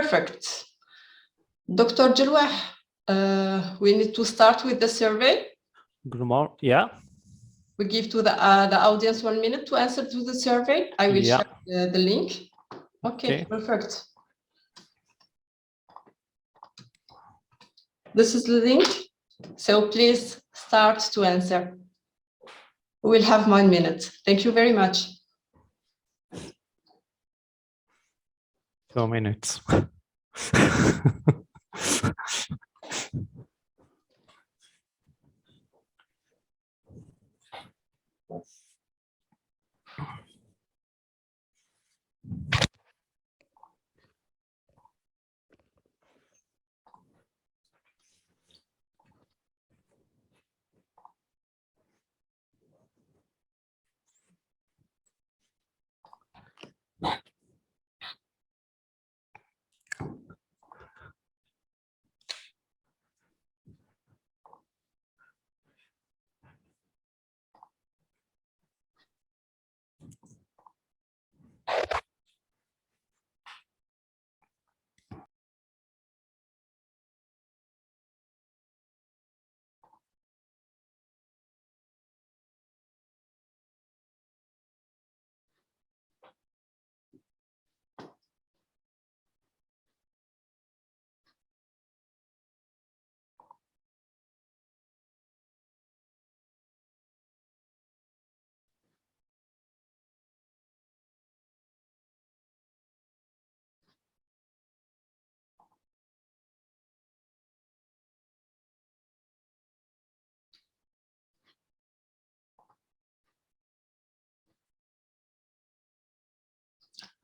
Perfect. Dr. Jalwah, we need to start with the survey. Good morning. Yeah. We give to the audience 1 minute to answer to the survey. I will share the link. Okay, perfect. This is the link. So please start to answer. We will have 1 minute. Thank you very much. 2 minutes.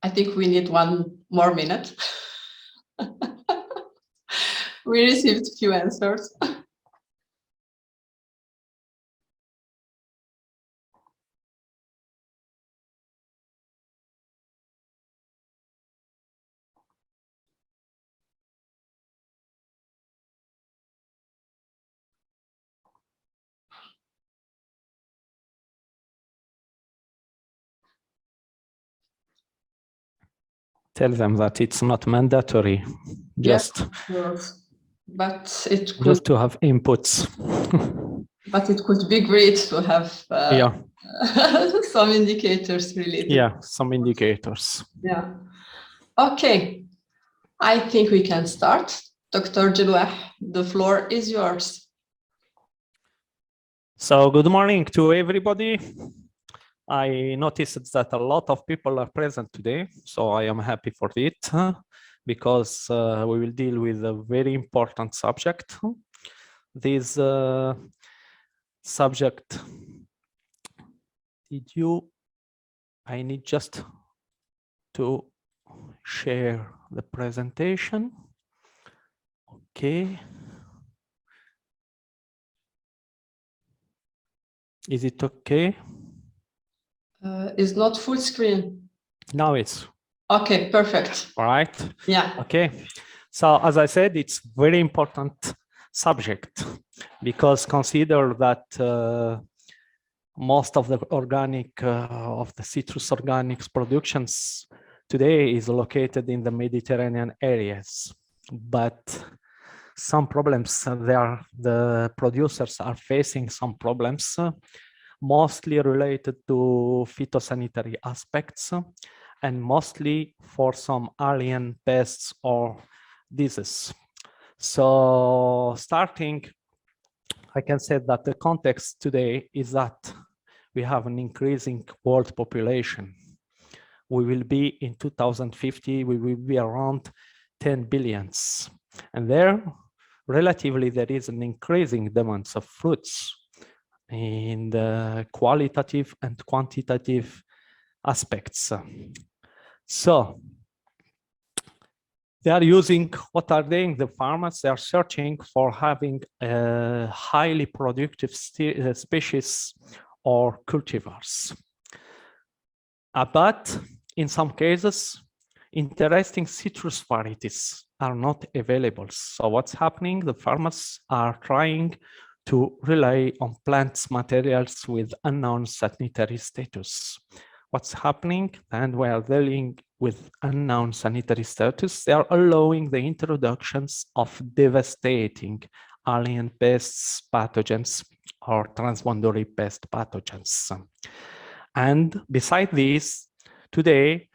I think we need 1 more minute. We received few answers. Tell them that it's not mandatory, just, but it could, just to have inputs. But it could be great to have some indicators related. Yeah, some indicators. Yeah. Okay. I think we can start. Dr. Jalwah, the floor is yours. So good morning to everybody. I noticed that a lot of people are present today, so I am happy for it because we will deal with a very important subject. This subject, I need just to share the presentation. Okay. Is it okay? It's not full screen. Now it's okay. Perfect. All right. Yeah. Okay. So as I said, it's very important subject because consider that most of the of the citrus organics productions today is located in the Mediterranean areas, but some problems the producers are facing some problems, mostly related to phytosanitary aspects and mostly for some alien pests or diseases. So starting, I can say that the context today is that we have an increasing world population. We will be in 2050, we will be around 10 billions. And there, relatively, there is an increasing demand of fruits in the qualitative and quantitative aspects. So they are using, what are they? The farmers, they are searching for having a highly productive species or cultivars. But in some cases, interesting citrus varieties are not available. So what's happening? The farmers are trying to rely on plants materials with unknown sanitary status. What's happening? And we are dealing with unknown sanitary status, they are allowing the introductions of devastating alien pests, pathogens, or transboundary pest pathogens. And beside this, today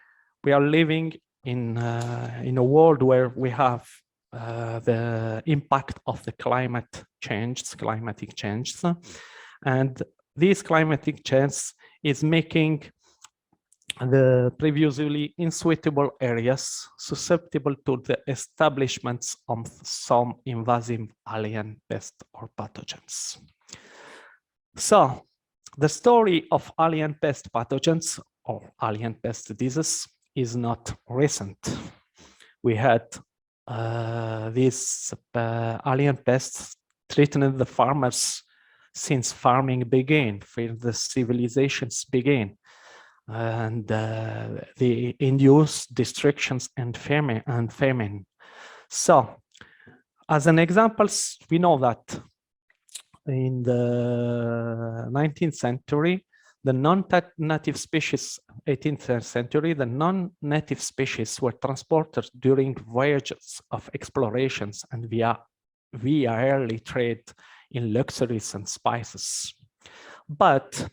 we are living in a world where we have the impact of the climatic change, and this climatic change is making the previously unsuitable areas susceptible to the establishments of some invasive alien pests or pathogens. So, the story of alien pest pathogens or alien pest diseases is not recent. We had these alien pests threatening the farmers since farming began, since the civilizations began, and they induce destructions and famine. So, as an example, we know that in the 19th century, the non-native species, 18th century, the non-native species were transported during voyages of explorations and via early trade in luxuries and spices. But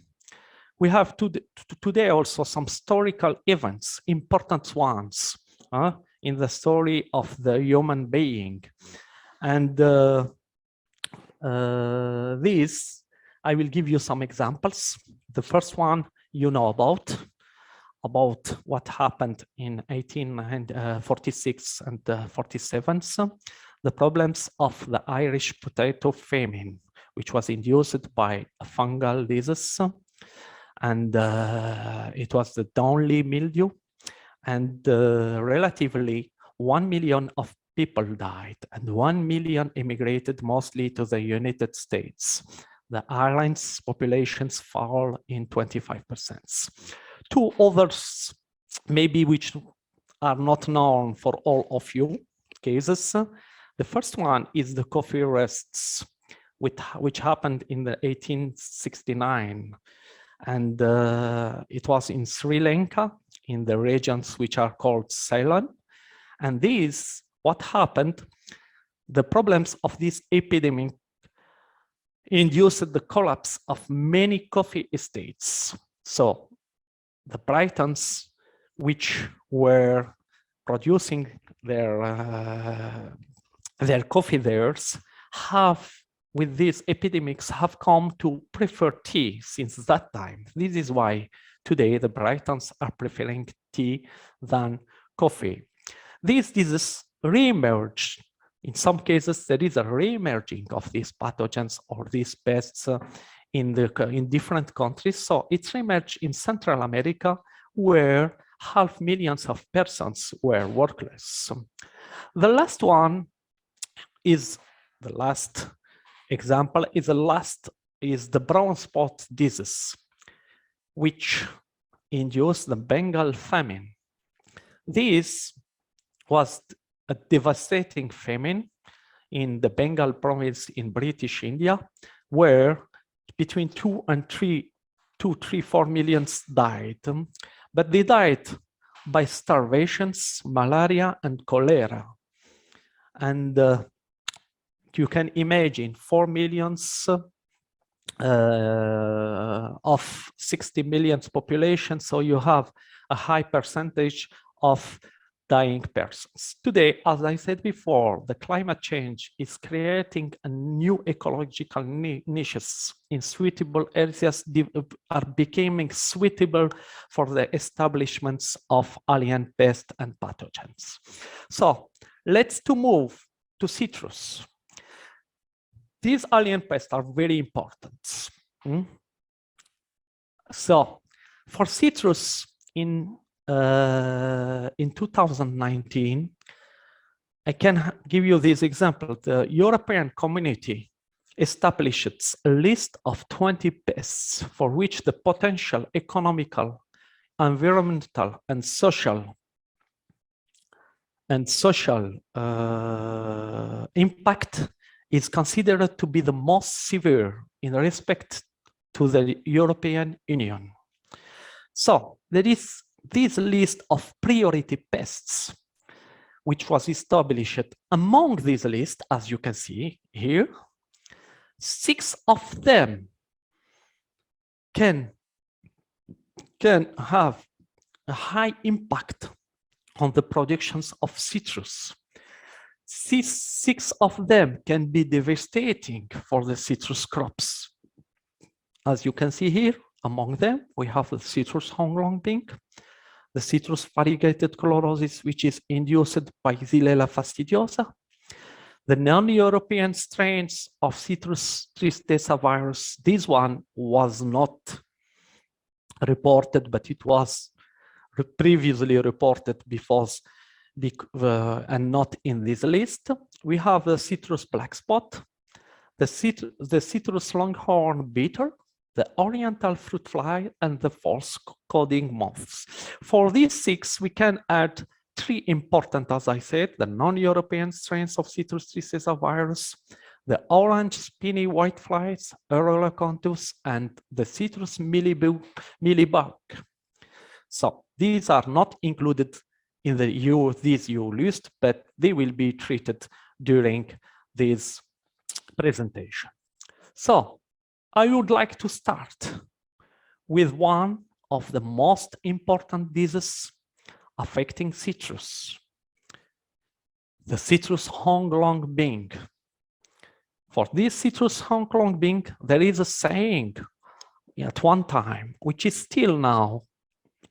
we have today also some historical events, important ones, in the story of the human being. And these, I will give you some examples. The first one you know about what happened in 1846 and 47, the problems of the Irish potato famine, which was induced by a fungal disease, and it was the Downley mildew, and relatively 1 million of people died and 1 million immigrated mostly to the United States. The Ireland's populations fall in 25%. Two others, maybe which are not known for all of you cases. The first one is the coffee rusts, which happened in the 1869. And it was in Sri Lanka, in the regions which are called Ceylon. And these, what happened, the problems of this epidemic induced the collapse of many coffee estates. So the Britons, which were producing their coffee there, have, with these epidemics, have come to prefer tea since that time. This is why today the Britons are preferring tea than coffee. These diseases re-emerge. In some cases, there is a re-emerging of these pathogens or these pests in different countries. So it's re-emerged in Central America, where 500,000 of persons were workless. The last one is the last example is the brown spot disease, which induced the Bengal famine. This was a devastating famine in the Bengal province in British India, where between 2 and 4 million died. But they died by starvations, malaria, and cholera. And you can imagine 4 million of 60 million population, so you have a high percentage of dying persons. Today, as I said before, the climate change is creating a new ecological niches in suitable areas are becoming suitable for the establishments of alien pests and pathogens. So let's move to citrus. These alien pests are very important. So for citrus in 2019, I can give you this example. The European community established a list of 20 pests for which the potential economical, environmental, and social impact is considered to be the most severe in respect to the European Union. So there is this list of priority pests, which was established. Among this list, as you can see here, 6 of them can have a high impact on the productions of citrus. 6 of them can be devastating for the citrus crops. As you can see here, among them, we have the citrus HUANGLONGBING, the citrus variegated chlorosis, which is induced by XYLELLA fastidiosa, the non-European strains of citrus TRISTEZA virus. This one was not reported, but it was previously reported and not in this list. We have the citrus black spot, the citrus longHorn beetle, the Oriental fruit fly, and the false coding moths. For these 6, we can add 3 important, as I said, the non-European strains of citrus TRISTEZA virus, the orange spiny whiteflies, Aleurocanthus, and the citrus Mealybug. So these are not included in the this EU list, but they will be treated during this presentation. So I would like to start with one of the most important diseases affecting citrus, the citrus HUANGLONGBING. For this citrus HUANGLONGBING, there is a saying at one time, which is still now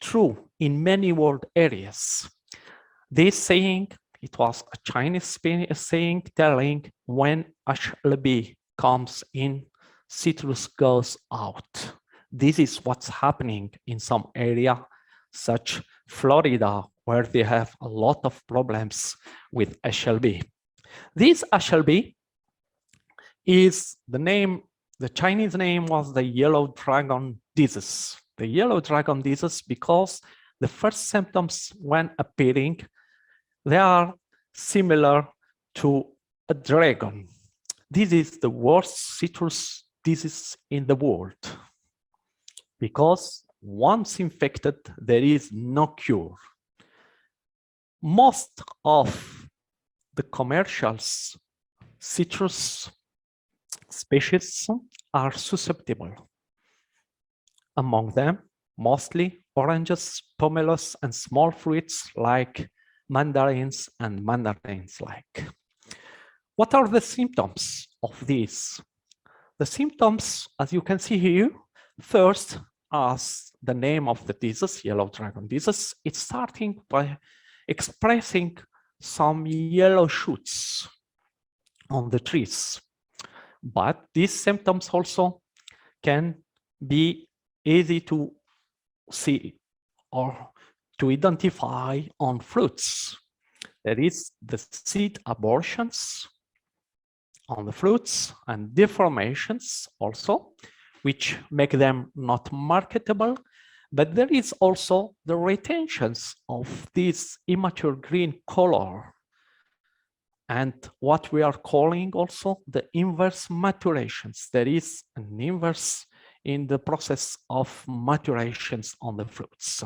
true in many world areas. This saying, it was a Chinese saying telling when XYLELLA comes in, citrus goes out. This is what's happening in some area, such Florida, where they have a lot of problems with XYLELLA. This XYLELLA is the name, the Chinese name was the yellow dragon disease. The yellow dragon disease because the first symptoms when appearing, they are similar to a dragon. This is the worst citrus disease in the world because once infected, there is no cure. Most of the commercial citrus species are susceptible. Among them, mostly oranges, pomelos, and small fruits like mandarins and mandarins-like. What are the symptoms of this? The symptoms, as you can see here, first, as the name of the disease, yellow dragon disease, it's starting by expressing some yellow shoots on the trees. But these symptoms also can be easy to see or to identify on fruits. There is the seed abortions on the fruits and deformations also, which make them not marketable. But there is also the retentions of this immature green color and what we are calling also the inverse maturations. There is an inverse in the process of maturations on the fruits.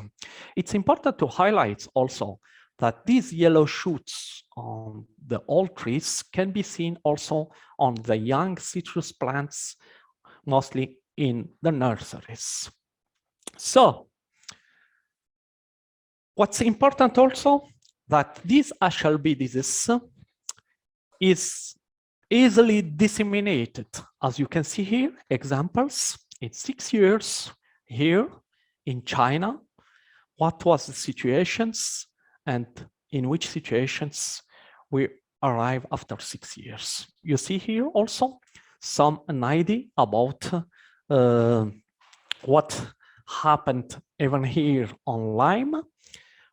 It's important to highlight also that these yellow shoots on the old trees can be seen also on the young citrus plants, mostly in the nurseries. So, what's important also that this XYLELLA disease is easily disseminated. As you can see here, examples in 6 years here in China, what was the situations and in which situations we arrive after 6 years. You see here also an idea about what happened even here on Lyme,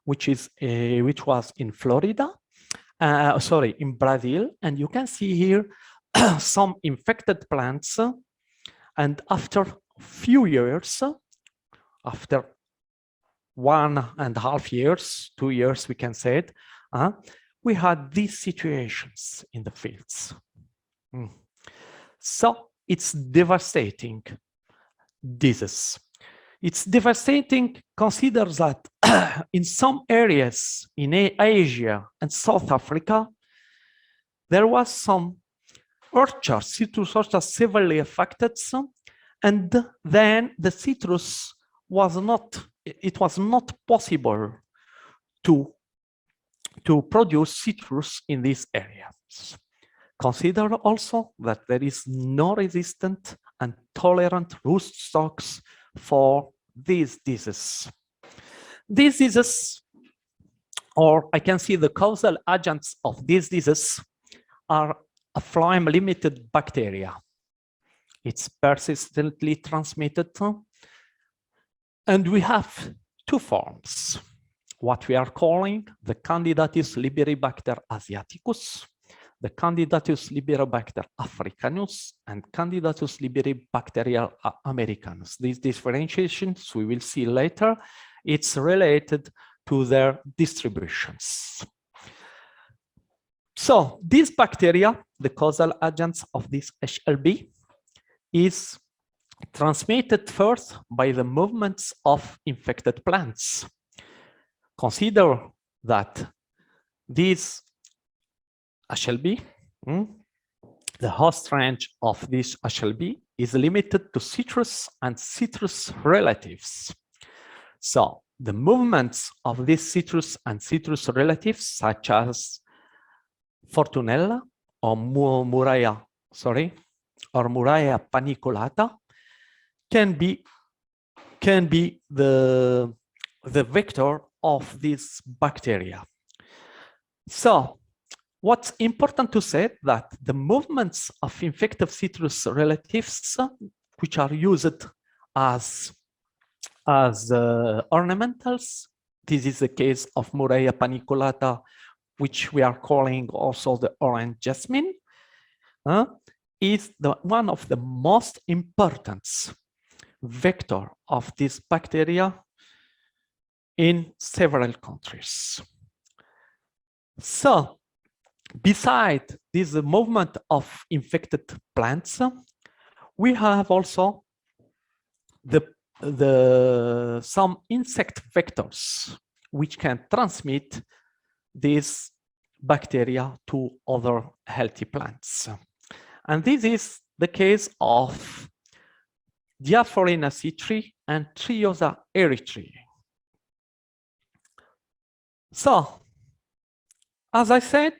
which was in Florida, in Brazil, and you can see here some infected plants, and after a few years, after 1.5 years, 2 years, we can say it, we had these situations in the fields. So it's devastating disease. It's devastating. Consider that in some areas in Asia and South Africa, there was some orchards, citrus orchards severely affected, and then the citrus was not, it was not possible to produce citrus in these areas. Consider also that there is no resistant and tolerant rootstocks for these diseases. These diseases, or I can see the causal agents of these diseases, are a phloem-limited bacteria. It's persistently transmitted, and we have two forms, what we are calling the Candidatus Liberibacter asiaticus, the Candidatus Liberibacter africanus, and Candidatus Liberibacter americanus. These differentiations we will see later. It's related to their distributions. So these bacteria, the causal agents of this HLB, is transmitted first by the movements of infected plants. Consider that this HLB, the host range of this HLB is limited to citrus and citrus relatives. So the movements of these citrus and citrus relatives, such as Fortunella or Murraya paniculata, can be the vector of this bacteria. So what's important to say that the movements of infective citrus relatives, which are used as ornamentals, this is the case of Murraya paniculata, which we are calling also the orange jasmine, is one of the most important vector of this bacteria in several countries. So, beside this movement of infected plants, we have also some insect vectors which can transmit this bacteria to other healthy plants. And this is the case of Diaphorina citri and Triosa erythrae. So, as I said,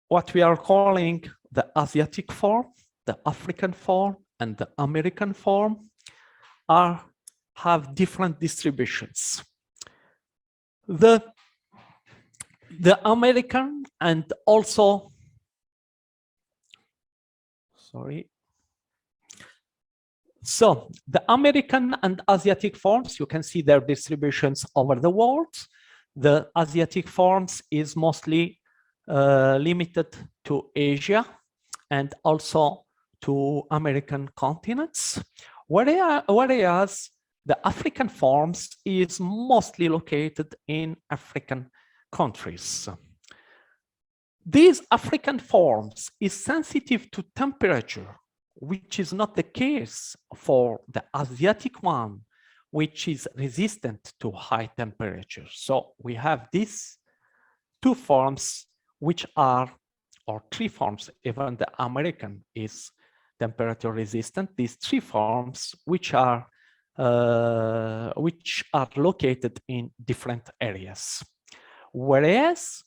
what we are calling the Asiatic form, the African form, and the American form have different distributions. The American and also, so the American and Asiatic forms, you can see their distributions over the world. The Asiatic forms is mostly limited to Asia and also to American continents, whereas the African forms is mostly located in African countries. These African forms is sensitive to temperature, which is not the case for the Asiatic one, which is resistant to high temperatures. So we have these two forms, which are, or three forms, even the American is temperature resistant. These three forms, which are located in different areas. Whereas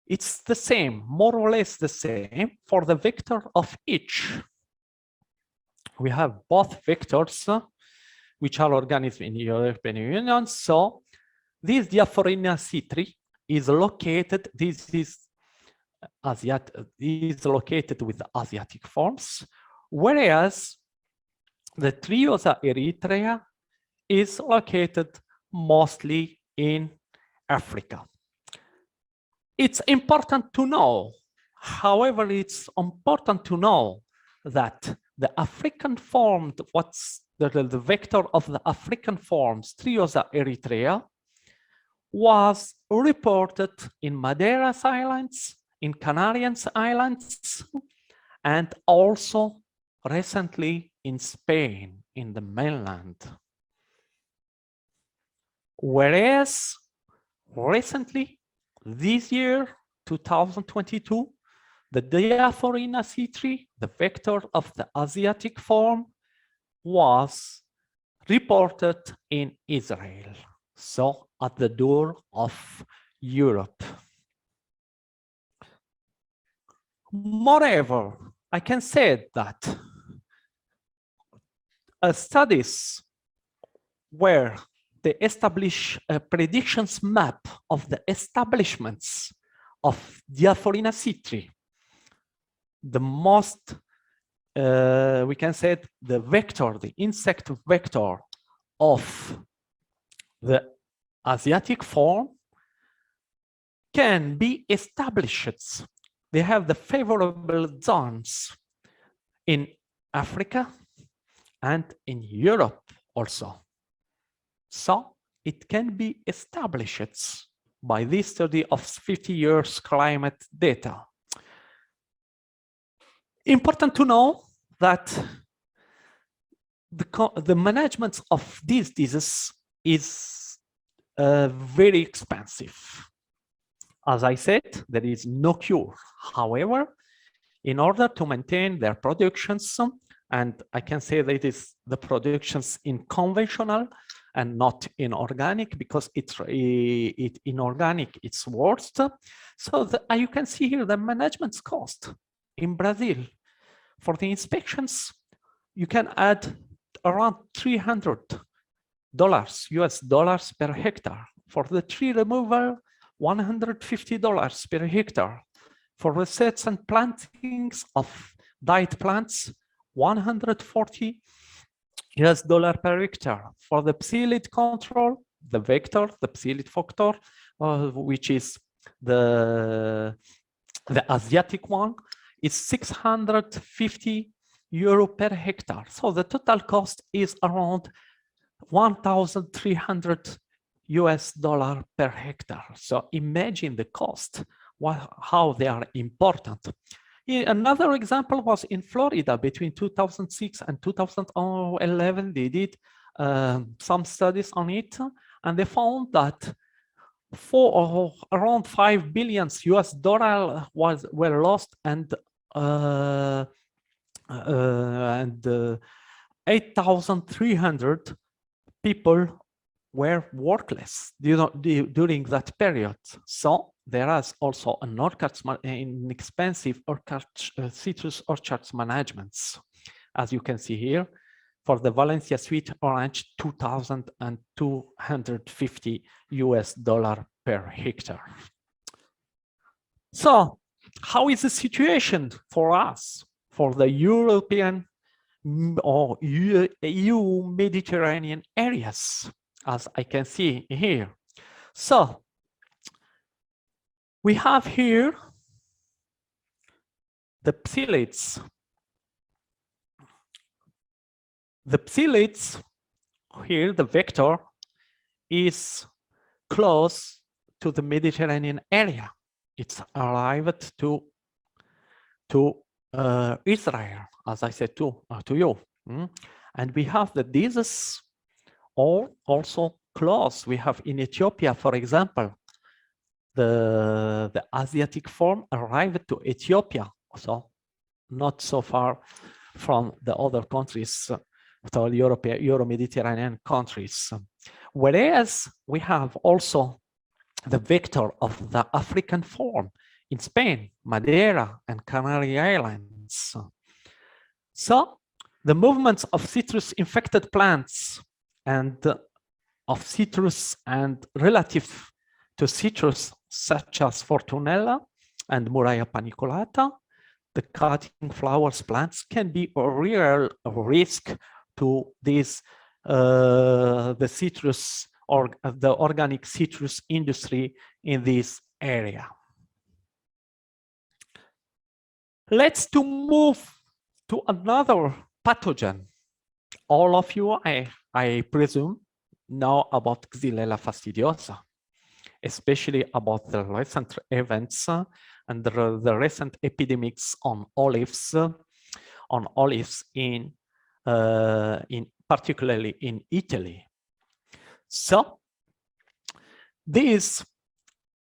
it's the same, more or less the same for the vector of each. We have both vectors, which are organisms in the European Union. So this Diaphorina citri is located, this is located with the Asiatic forms, whereas the Triosa erythrae is located mostly in Africa. It's important to know, however, it's important to know that the African form, what's the vector of the African forms, Triosa erythrae, was reported in Madeiras Islands, in Canarian Islands, and also recently in Spain, in the mainland. Whereas recently, this year, 2022, the Diaphorina citri, the vector of the Asiatic form, was reported in Israel, so at the door of Europe. Moreover, I can say that studies where they establish a predictions map of the establishments of Diaphorina citri, the most, we can say the vector, the insect vector of the Asiatic form can be established. They have the favorable zones in Africa and in Europe also. So it can be established by this study of 50 years climate data. Important to know that the management of these diseases is very expensive. As I said, there is no cure. However, in order to maintain their productions, and I can say that it is the productions in conventional and not in organic, because in organic it's worst. So you can see here the management's cost in Brazil. For the inspections, you can add around $300 US dollars per hectare. For the tree removal, $150 per hectare. For resets and plantings of diet plants, $140 US dollars per hectare. For the psyllid control, the vector, the psyllid factor, which is the Asiatic one, is 650 euro per hectare. So the total cost is around 1,300 US dollar per hectare. So imagine the cost, how they are important. Another example was in Florida between 2006 and 2011. They did some studies on it, and they found that around 5 billion US dollars were lost, and 8,300 people were workless during that period. So there is also an inexpensive orchard, citrus orchards managements, as you can see here. For the Valencia sweet orange, 2,250 US dollars per hectare. So how is the situation for us, for the European or EU Mediterranean areas, as I can see here? So we have here the psyllids. The psyllids here, the vector, is close to the Mediterranean area. It's arrived to Israel, as I said to you. And we have the disease also close. We have in Ethiopia, for example, the Asiatic form arrived to Ethiopia, so not so far from the other countries, the Euro-Mediterranean countries. Whereas we have also the vector of the African form in Spain, Madeira, and Canary Islands. So the movements of citrus-infected plants and of citrus and relative to citrus, such as Fortunella and Murraya paniculata, the cutting flowers plants can be a real risk to this, the citrus or the organic citrus industry in this area. Let's move to another pathogen. All of you, I presume, know about XYLELLA fastidiosa, especially about the recent events and the recent epidemics on olives on olives in particularly in Italy. So this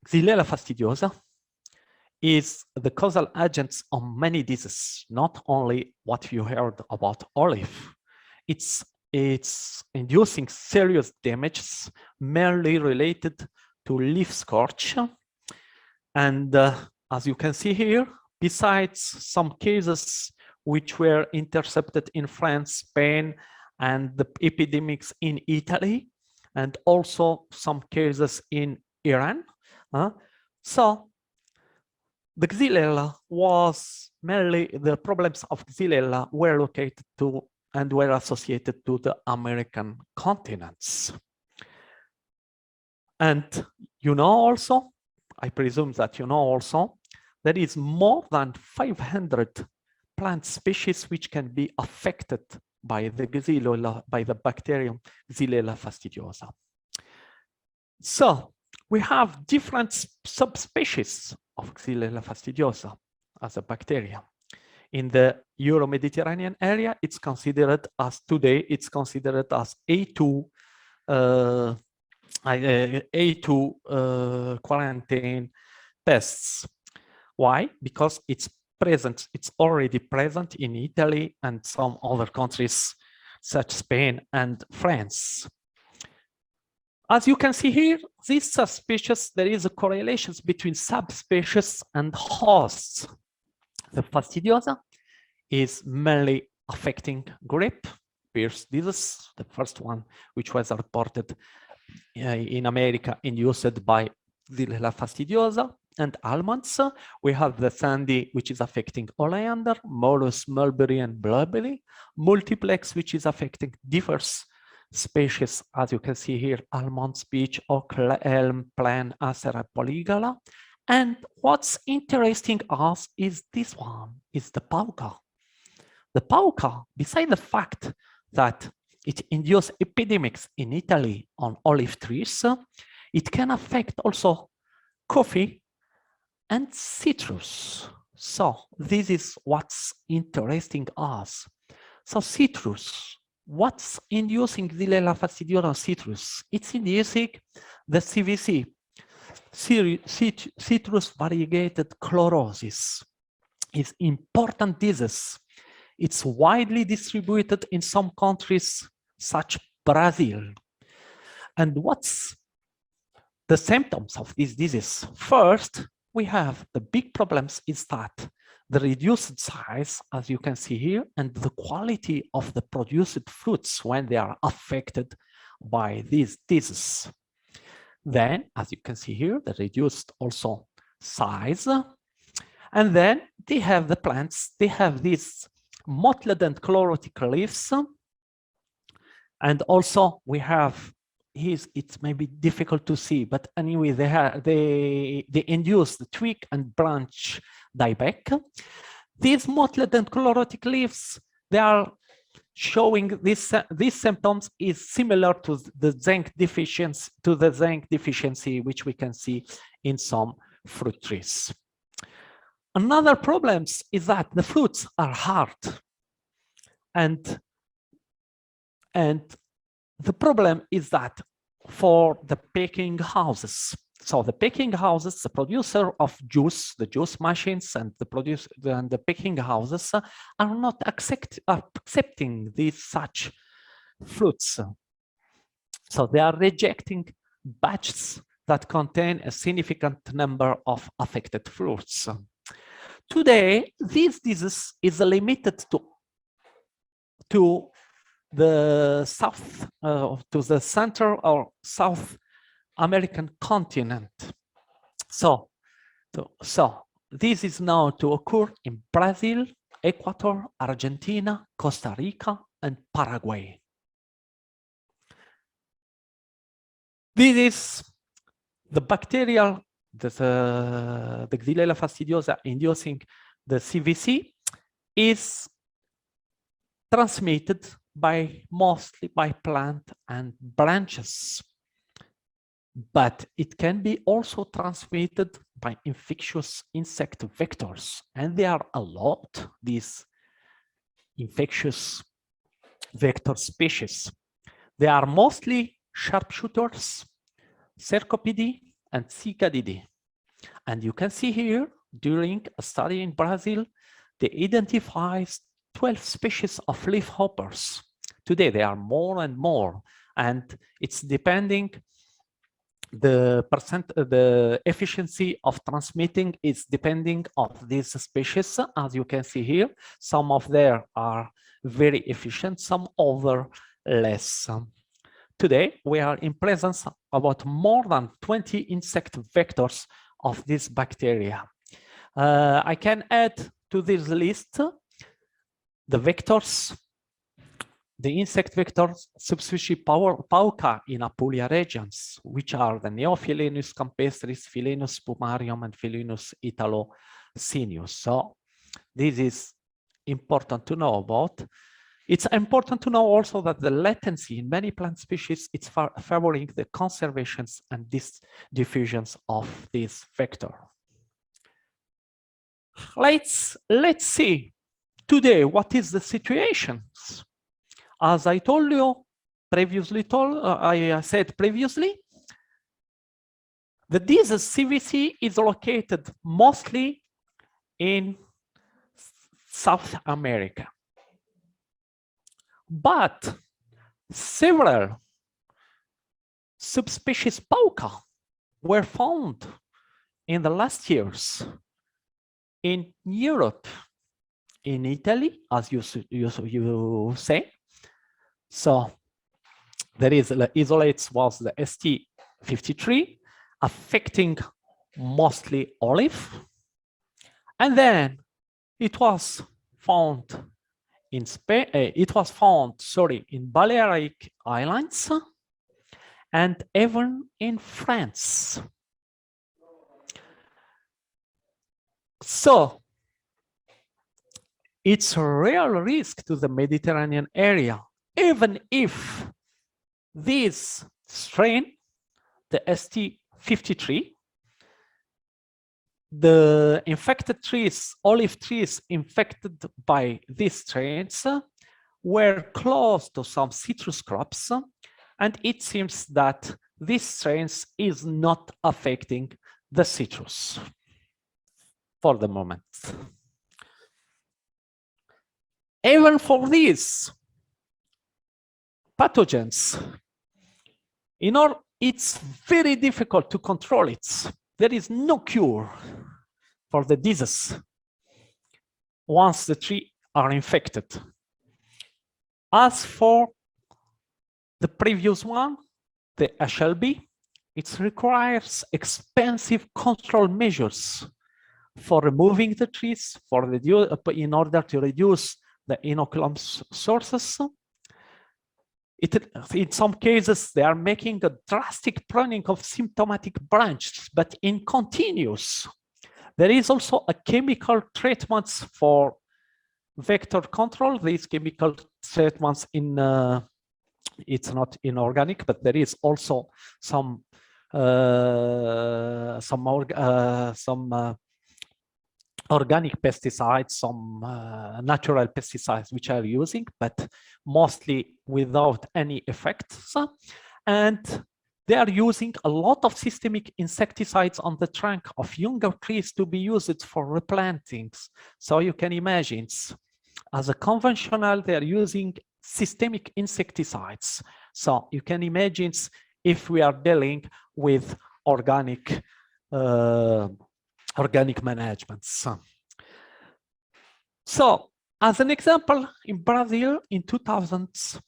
XYLELLA fastidiosa is the causal agents on many diseases, not only what you heard about olive. It's inducing serious damages, mainly related to leaf scorch. And as you can see here, besides some cases which were intercepted in France, Spain, and the epidemics in Italy, and also some cases in Iran. So the XYLELLA was mainly, the problems of XYLELLA were located to and were associated to the American continents. And you know also, I presume that you know also, there is more than 500 plant species which can be affected by the XYLELLA, by the bacterium XYLELLA fastidiosa. So we have different subspecies of XYLELLA fastidiosa as a bacterium. In the Euro-Mediterranean area, it's considered as today, it's considered as A2 quarantine pests. Why? Because it's present, it's already present in Italy and some other countries such Spain and France. As you can see here, these subspecies, there is a correlation between subspecies and hosts. The fastidiosa is mainly affecting grape, Pierce disease, the first one which was reported in America induced by XYLELLA fastidiosa, and almonds. We have the sandy, which is affecting oleander, molus, mulberry, and blueberry. Multiplex, which is affecting diverse species, as you can see here, almonds, beech, oak, elm, plane, acera, polygala. And what's interesting us is this one, is the pauca. The pauca, beside the fact that it induces epidemics in Italy on olive trees, it can affect also coffee and citrus. So this is what's interesting us. So citrus, what's inducing XYLELLA fastidiosa citrus? It's inducing the CVC, citrus variegated chlorosis. It's important disease. It's widely distributed in some countries such Brazil. And what's the symptoms of this disease? First, we have the big problems is that the reduced size, as you can see here, and the quality of the produced fruits when they are affected by this disease. Then, as you can see here, the reduced also size. And then they have the plants, they have these mottled and chlorotic leaves. And also we have, it may be difficult to see, but anyway, they induce the twig and branch dieback. These mottled and chlorotic leaves, they are showing these symptoms is similar to the zinc deficiency, which we can see in some fruit trees. Another problem is that the fruits are hard, and the problem is that for the packing houses, so the packing houses, the producer of juice, the juice machines, and the packing houses are not accepting these such fruits. So they are rejecting batches that contain a significant number of affected fruits. Today, this disease is limited to the south, to the Central or South American continent. So this is now to occur in Brazil, Ecuador, Argentina, Costa Rica, and Paraguay. This is the bacterial, the XYLELLA fastidiosa inducing the CVC is transmitted mostly by plant and branches, but it can be also transmitted by infectious insect vectors, and there are a lot, these infectious vector species. They are mostly sharpshooters, Cercopidae, and Cicadidae. And you can see here, during a study in Brazil, they identified 12 species of leafhoppers. Today, there are more and more, and it's depending the efficiency of transmitting is depending on these species. As you can see here, some of them are very efficient, some other less. Today, we are in presence about more than 20 insect vectors of this bacteria. I can add to this list the vectors, the insect vectors subspecies pauca in Apulia regions, which are the Neophylenus campestris, Philenus spumarium, and Philenus italo-sineus. So this is important to know about. It's important to know also that the latency in many plant species is favoring the conservations and diffusions of this vector. Let's see today what is the situation. As I told you previously, I said previously, the disease CVC is located mostly in South America. But several subspecies pauca were found in the last years in Europe, in Italy, as you say. So there is the isolates was the ST53 affecting mostly olive, and then it was found in Spain. It was found, sorry, in Balearic Islands and even in France. So it's a real risk to the Mediterranean area, even if this strain, the ST53, the infected trees, olive trees infected by these strains were close to some citrus crops, and it seems that this strains is not affecting the citrus for the moment. Even for these pathogens, it's very difficult to control it. There is no cure for the disease once the trees are infected. As for the previous one, the HLB, it requires expensive control measures for removing the trees in order to reduce the inoculum sources. In some cases, they are making a drastic pruning of symptomatic branches, but in continuous. There is also a chemical treatments for vector control. These chemical treatments it's not inorganic, but there is also some organic pesticides, some natural pesticides which are using, but mostly without any effects. And they are using a lot of systemic insecticides on the trunk of younger trees to be used for replantings. So you can imagine, as a conventional, they are using systemic insecticides. So you can imagine if we are dealing with organic management. So as an example, in Brazil in 2000s,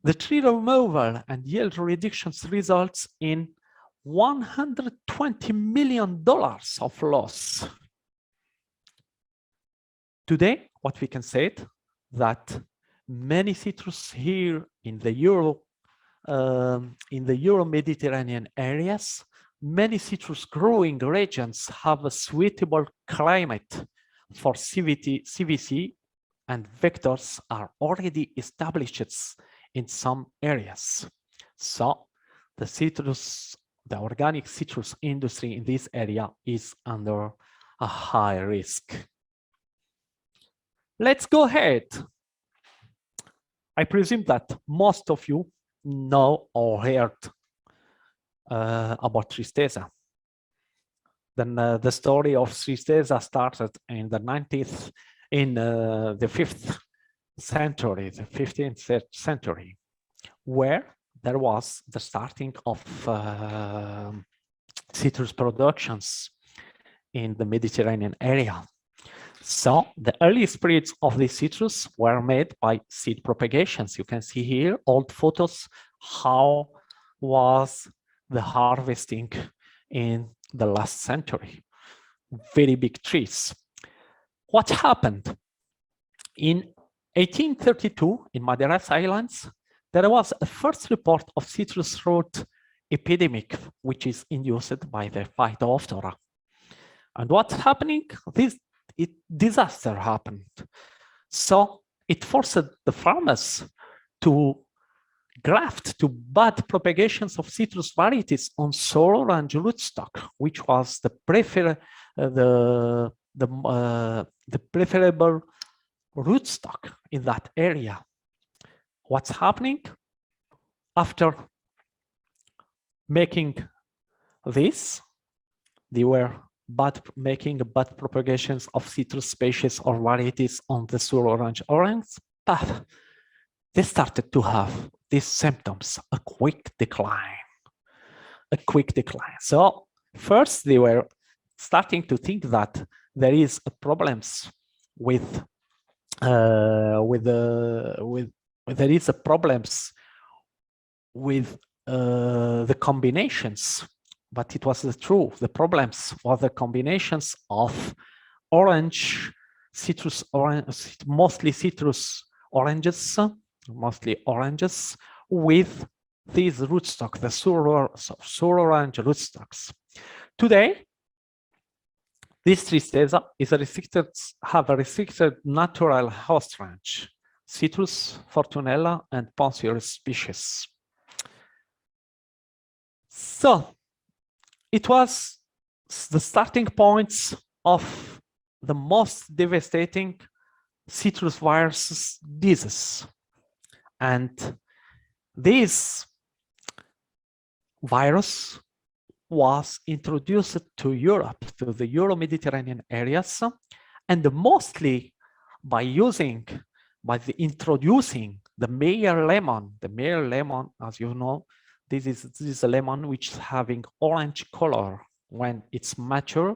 the tree removal and yield reductions results in $120 million of loss. Today, what we can say is that many citrus here in the Euro-Mediterranean areas, many citrus growing regions have a suitable climate for CVC, and vectors are already established in some areas. So the organic citrus industry in this area is under a high risk. Let's go ahead I presume that most of you know or heard about Tristeza. Then the story of Tristeza started in the 5th century, the 15th century, where there was the starting of citrus productions in the Mediterranean area. So the early spreads of the citrus were made by seed propagations. You can see here old photos, how was the harvesting in the last century. Very big trees. What happened? In 1832, in Madeiras Islands, there was a first report of citrus fruit epidemic, which is induced by the Phytosanitary. And what's happening? Disaster happened. So it forced the farmers to graft, to bud propagations of citrus varieties on soil and rootstock, which was the preferable rootstock in that area. What's happening? After making this, they were making bud propagations of citrus species or varieties on the soil orange, but they started to have these symptoms, a quick decline. So first they were starting to think that there is problems with the combinations, but it was true. The problems were the combinations of mostly citrus oranges, with these rootstock, the sour orange rootstocks. Today, this Tristeza is have a restricted natural host range, Citrus, Fortunella, and Ponsius species. So it was the starting points of the most devastating citrus virus disease. And this virus was introduced to Europe, to the Euro-Mediterranean areas, and mostly by introducing the Meyer lemon. The Meyer lemon, as you know, this is a lemon which is having orange color when it's mature,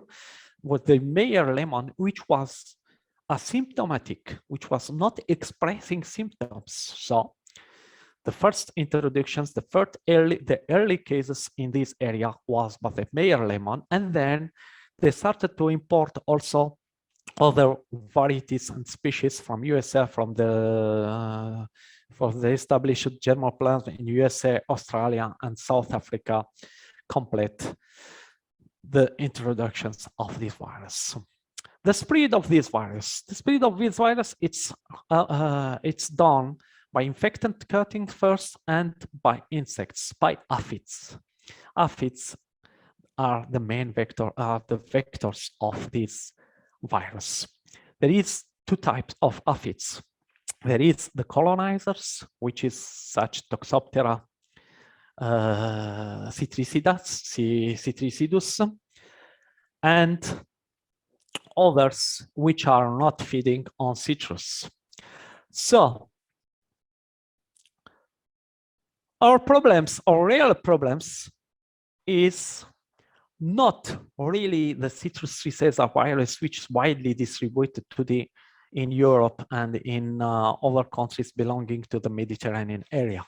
with the Meyer lemon, which was asymptomatic, which was not expressing symptoms. So the first introductions, the early cases in this area was by the Meyer lemon, and then they started to import also other varieties and species from USA, from the established germplasm in USA, Australia, and South Africa, complete the introductions of this virus. The spread of this virus, it's done by infected cutting first and by insects, by aphids. Aphids are the main vectors of this virus. There is two types of aphids. There is the colonizers, which is such Toxoptera citricidus, and others which are not feeding on citrus. So our real problems is not really the citrus Tristeza virus, which is widely distributed in Europe and in other countries belonging to the Mediterranean area.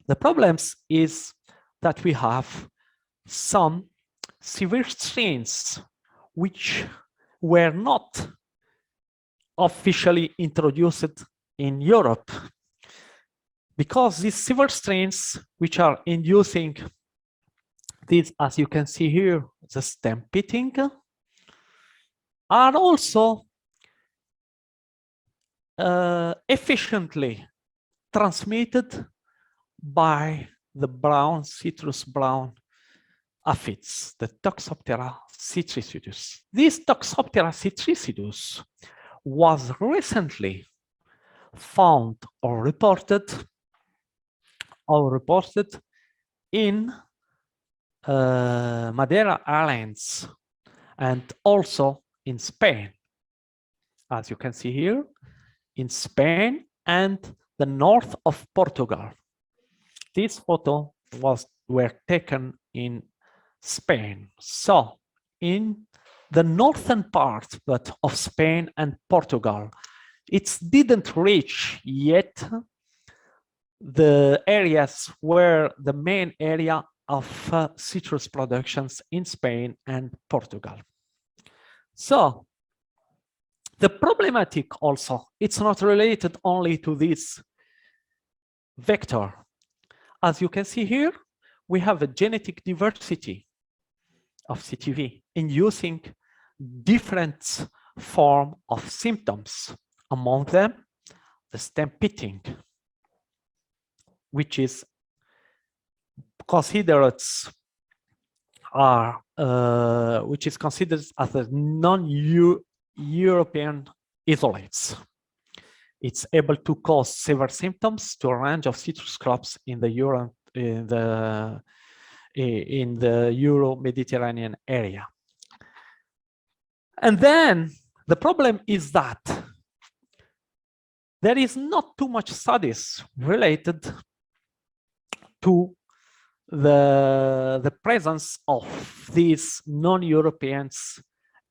The problems is that we have some severe strains which were not officially introduced in Europe, because these severe strains which are inducing this, as you can see here, the stem pitting, are also efficiently transmitted by the citrus brown aphids, the Toxoptera citricidus. This Toxoptera citricidus was recently found or reported in Madeira Islands and also in Spain, as you can see here, in Spain and the north of Portugal. This photo were taken in Spain. So in the northern part but of Spain and Portugal, it didn't reach yet the areas where the main area of citrus productions in Spain and Portugal. So the problematic also, it's not related only to this vector. As you can see here, we have a genetic diversity of CTV inducing different form of symptoms. Among them, the stem pitting, which is considered as a non-European isolates. It's able to cause severe symptoms to a range of citrus crops in the Euro-Mediterranean area. And then the problem is that there is not too much studies related to the presence of these non-European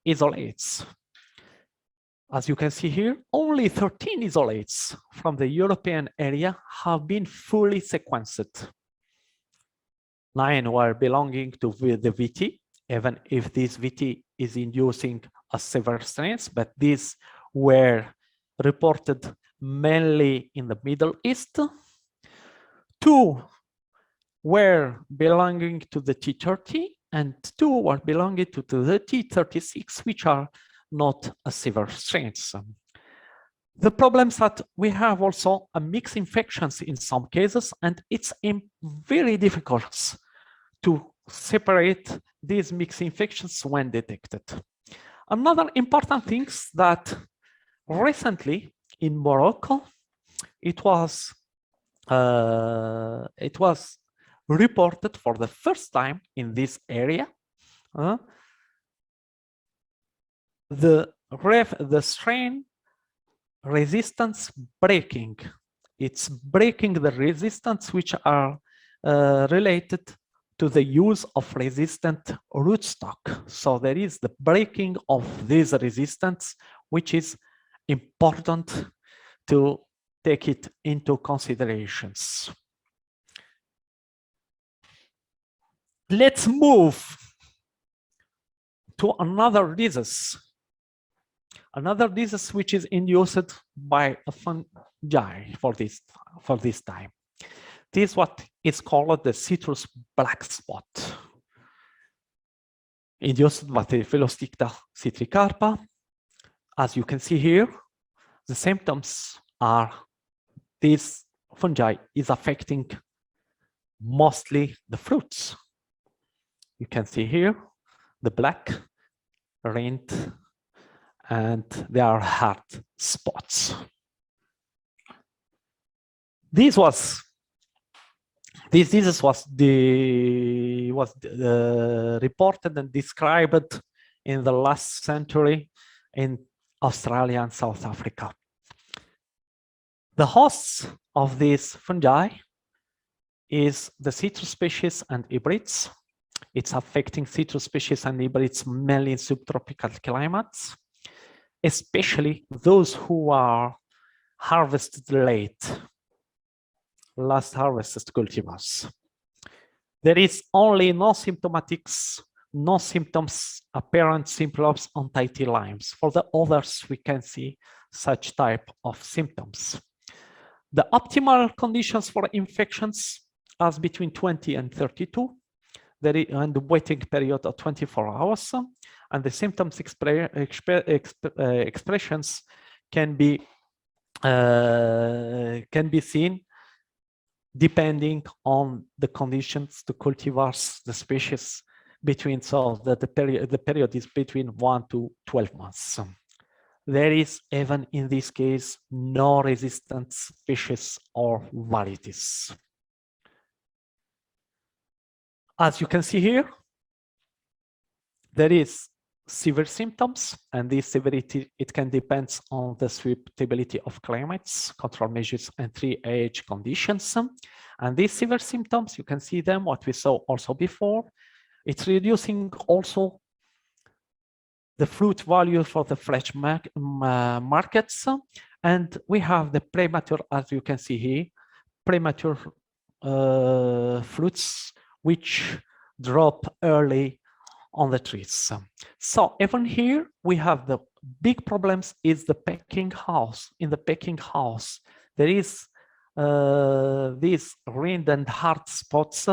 isolates. As you can see here, only 13 isolates from the European area have been fully sequenced. 9 were belonging to the VT, even if this VT is inducing a severe strains, but these were reported mainly in the Middle East. 2 were belonging to the T30 and 2 were belonging to the T36, which are not a severe strains. The problems that we have also a mixed infections in some cases, and it's very difficult to separate these mixed infections when detected. Another important thing is that recently in Morocco, it was reported for the first time in this area the strain resistance breaking. It's breaking the resistance which are related to the use of resistant rootstock. So there is the breaking of this resistance, which is important to take it into considerations. Let's move to another disease. Another disease which is induced by a fungi for this time. This is what is called the citrus black spot, induced by the Phyllosticta citricarpa. As you can see here, the symptoms are this fungi is affecting mostly the fruits. You can see here the black rind, and there are hard spots. This disease was reported and described in the last century in Australia and South Africa. The hosts of these fungi is the citrus species and hybrids. It's affecting citrus species and hybrids mainly in subtropical climates, especially those who are harvested late, last harvested cultivars. There is only no symptomatics, no symptoms, apparent symptoms on Tahiti limes. For the others, we can see such type of symptoms. The optimal conditions for infections are between 20 and 32, and the waiting period of 24 hours, and the symptoms expressions can be seen depending on the conditions, the cultivars, the species between, so that the period is between 1 to 12 months. there is, even in this case, no resistant species or varieties. As you can see here, there is severe symptoms, and this severity, it can depend on the suitability of climates, control measures, and age conditions. And these severe symptoms, you can see them, what we saw also before. It's reducing also the fruit value for the fresh markets. And we have the premature, as you can see here, premature fruits, which drop early on the trees. So even here, we have the big problems is the packing house. In the packing house, there is these rind and hard spots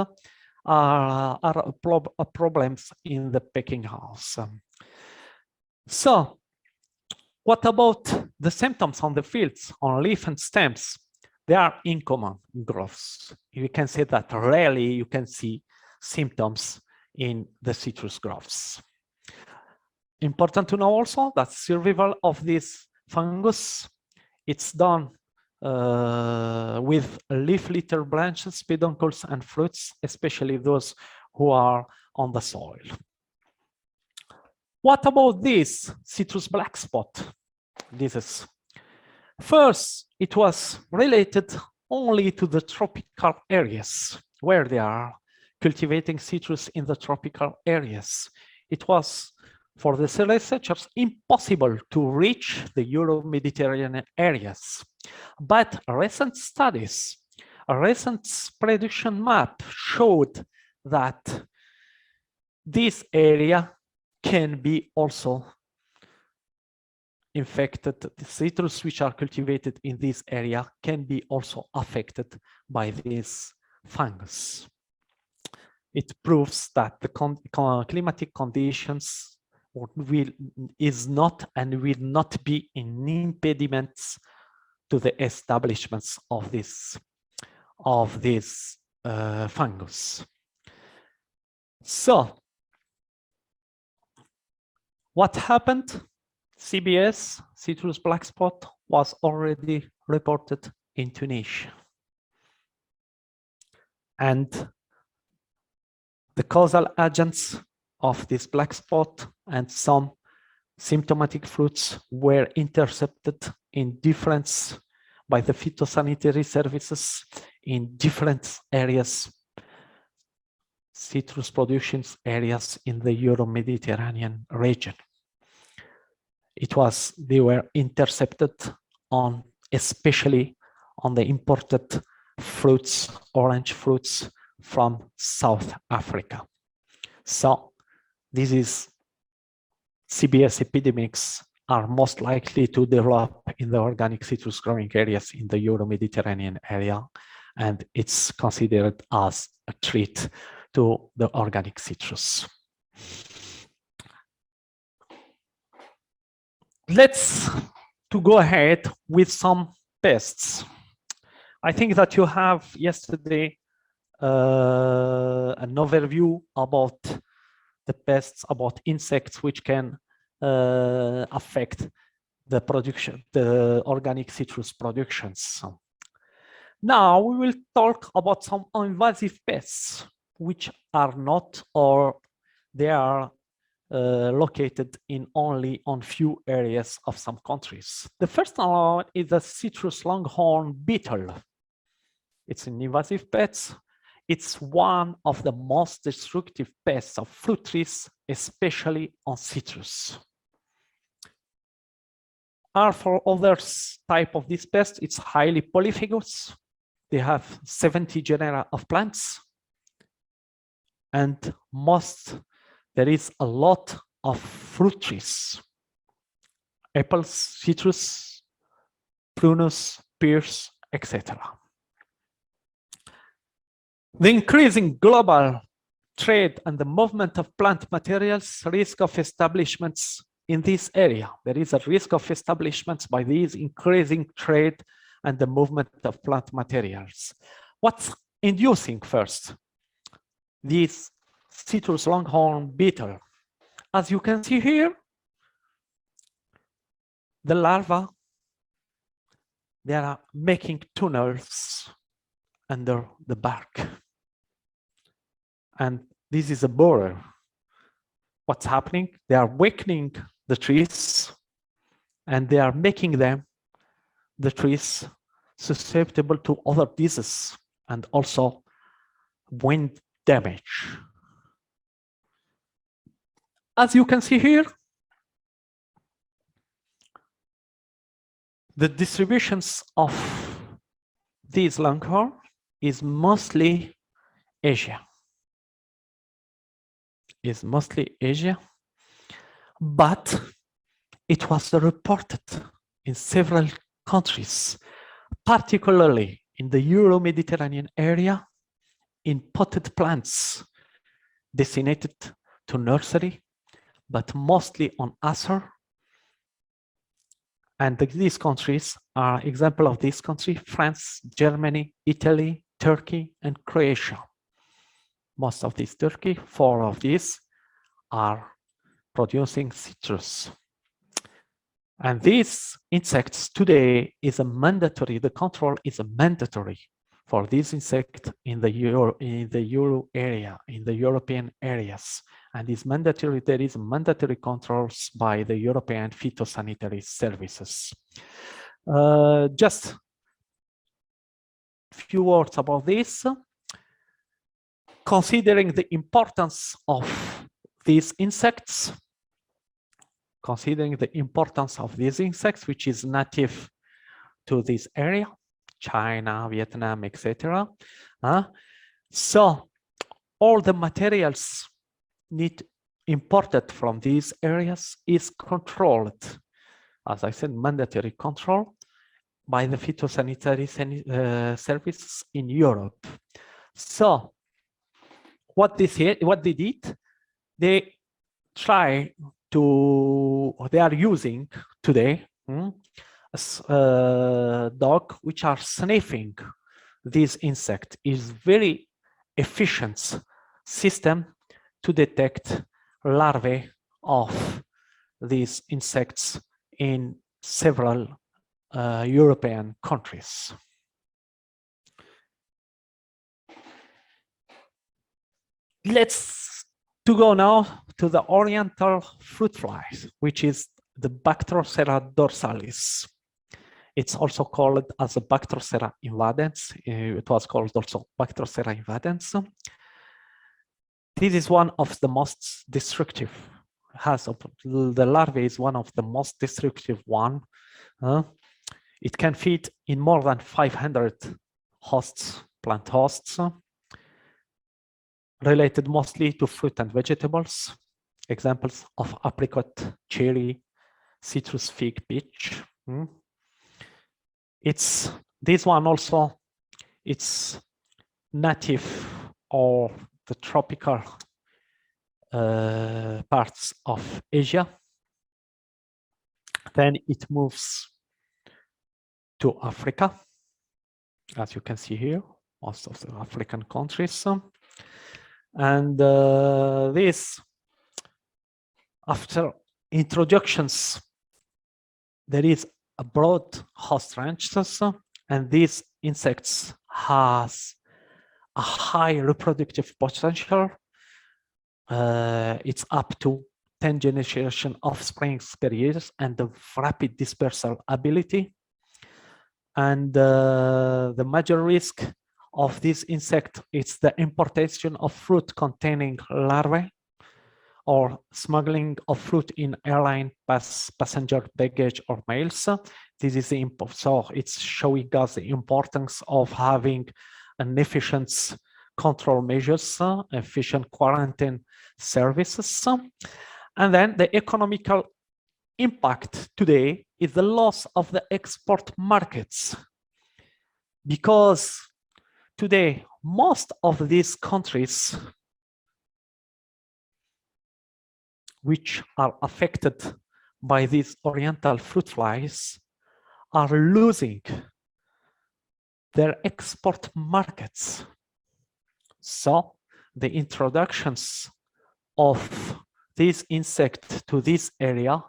are problems in the packing house. So what about the symptoms on the fields, on leaf and stems? They are uncommon growths. You can say that rarely you can see symptoms in the citrus growths. Important to know also that survival of this fungus, it's done with leaf litter branches, peduncles, and fruits, especially those who are on the soil. What about this citrus black spot? This is first, it was related only to the tropical areas where they are cultivating citrus in the tropical areas. It was for the researchers impossible to reach the Euro-Mediterranean areas. But recent studies, a recent prediction map showed that this area can be also infected. The citrus which are cultivated in this area can be also affected by this fungus. It proves that the climatic conditions is not and will not be an impediment to the establishments of this fungus. So what happened? CBS, citrus black spot, was already reported in Tunisia. And the causal agents of this black spot and some symptomatic fruits were intercepted in different by the phytosanitary services in different areas, citrus production areas in the Euro-Mediterranean region. They were intercepted on, especially on the imported fruits, orange fruits from South Africa. So this is CBS epidemics are most likely to develop in the organic citrus growing areas in the Euro-Mediterranean area, and it's considered as a threat to the organic citrus. Let's go ahead with some pests. I think that you have yesterday an overview about the pests, about insects which can affect the production, the organic citrus productions. Now we will talk about some invasive pests which are not, or they are located in only on few areas of some countries. The first one is the citrus longhorn beetle. It's an invasive pest. It's one of the most destructive pests of fruit trees, especially on citrus. For other type of this pest, it's highly polyphagous. They have 70 genera of plants, and there is a lot of fruit trees: apples, citrus, prunus, pears, etc. The increasing global trade and the movement of plant materials, risk of establishments in this area. There is a risk of establishments by these increasing trade and the movement of plant materials. What's inducing first this citrus longhorn beetle? As you can see here, the larvae, they are making tunnels under the bark. And this is a borer. What's happening? They are awakening the trees and they are making them, the trees, susceptible to other diseases and also wind damage. As you can see here, the distributions of these longhorn is mostly Asia. Is mostly Asia, but it was reported in several countries, particularly in the Euro-Mediterranean area, in potted plants designated to nursery, but mostly on acer. And these countries are example of this country: France, Germany, Italy, Turkey, and Croatia. Most of these Turkey, 4 of these are producing citrus. And these insects today is a mandatory, the control is a mandatory for these insects in the Euro area, in the European areas. And is mandatory, there is mandatory controls by the European phytosanitary services. Just a few words about this. Considering the importance of these insects, which is native to this area, China, Vietnam, etc. So all the materials imported from these areas is controlled, as I said, mandatory control by the phytosanitary services in Europe. So what they did, they are using today dogs which are sniffing these insects. Is very efficient system to detect larvae of these insects in several European countries. Let's go now to the Oriental fruit flies, which is the Bactrocera dorsalis. It's also called as a Bactrocera invadens. It was called also Bactrocera invadens. This is one of the most destructive. The larvae is one of the most destructive one. It can feed in more than 500 hosts, plant hosts, related mostly to fruit and vegetables. Examples of apricot, cherry, citrus, fig, peach. It's this one also. It's native of the tropical parts of Asia. Then it moves to Africa, as you can see here, most of the African countries. And this, after introductions, there is a broad host ranges, and these insects has a high reproductive potential. It's up to 10 generation offsprings per year, and the rapid dispersal ability. And the major risk of this insect is the importation of fruit containing larvae or smuggling of fruit in airline passenger baggage or mails. This is the import. So it's showing us the importance of having an efficient control measures, efficient quarantine services. And then the economical impact today is the loss of the export markets, because today most of these countries which are affected by these Oriental fruit flies are losing their export markets. So the introductions of this insect to this area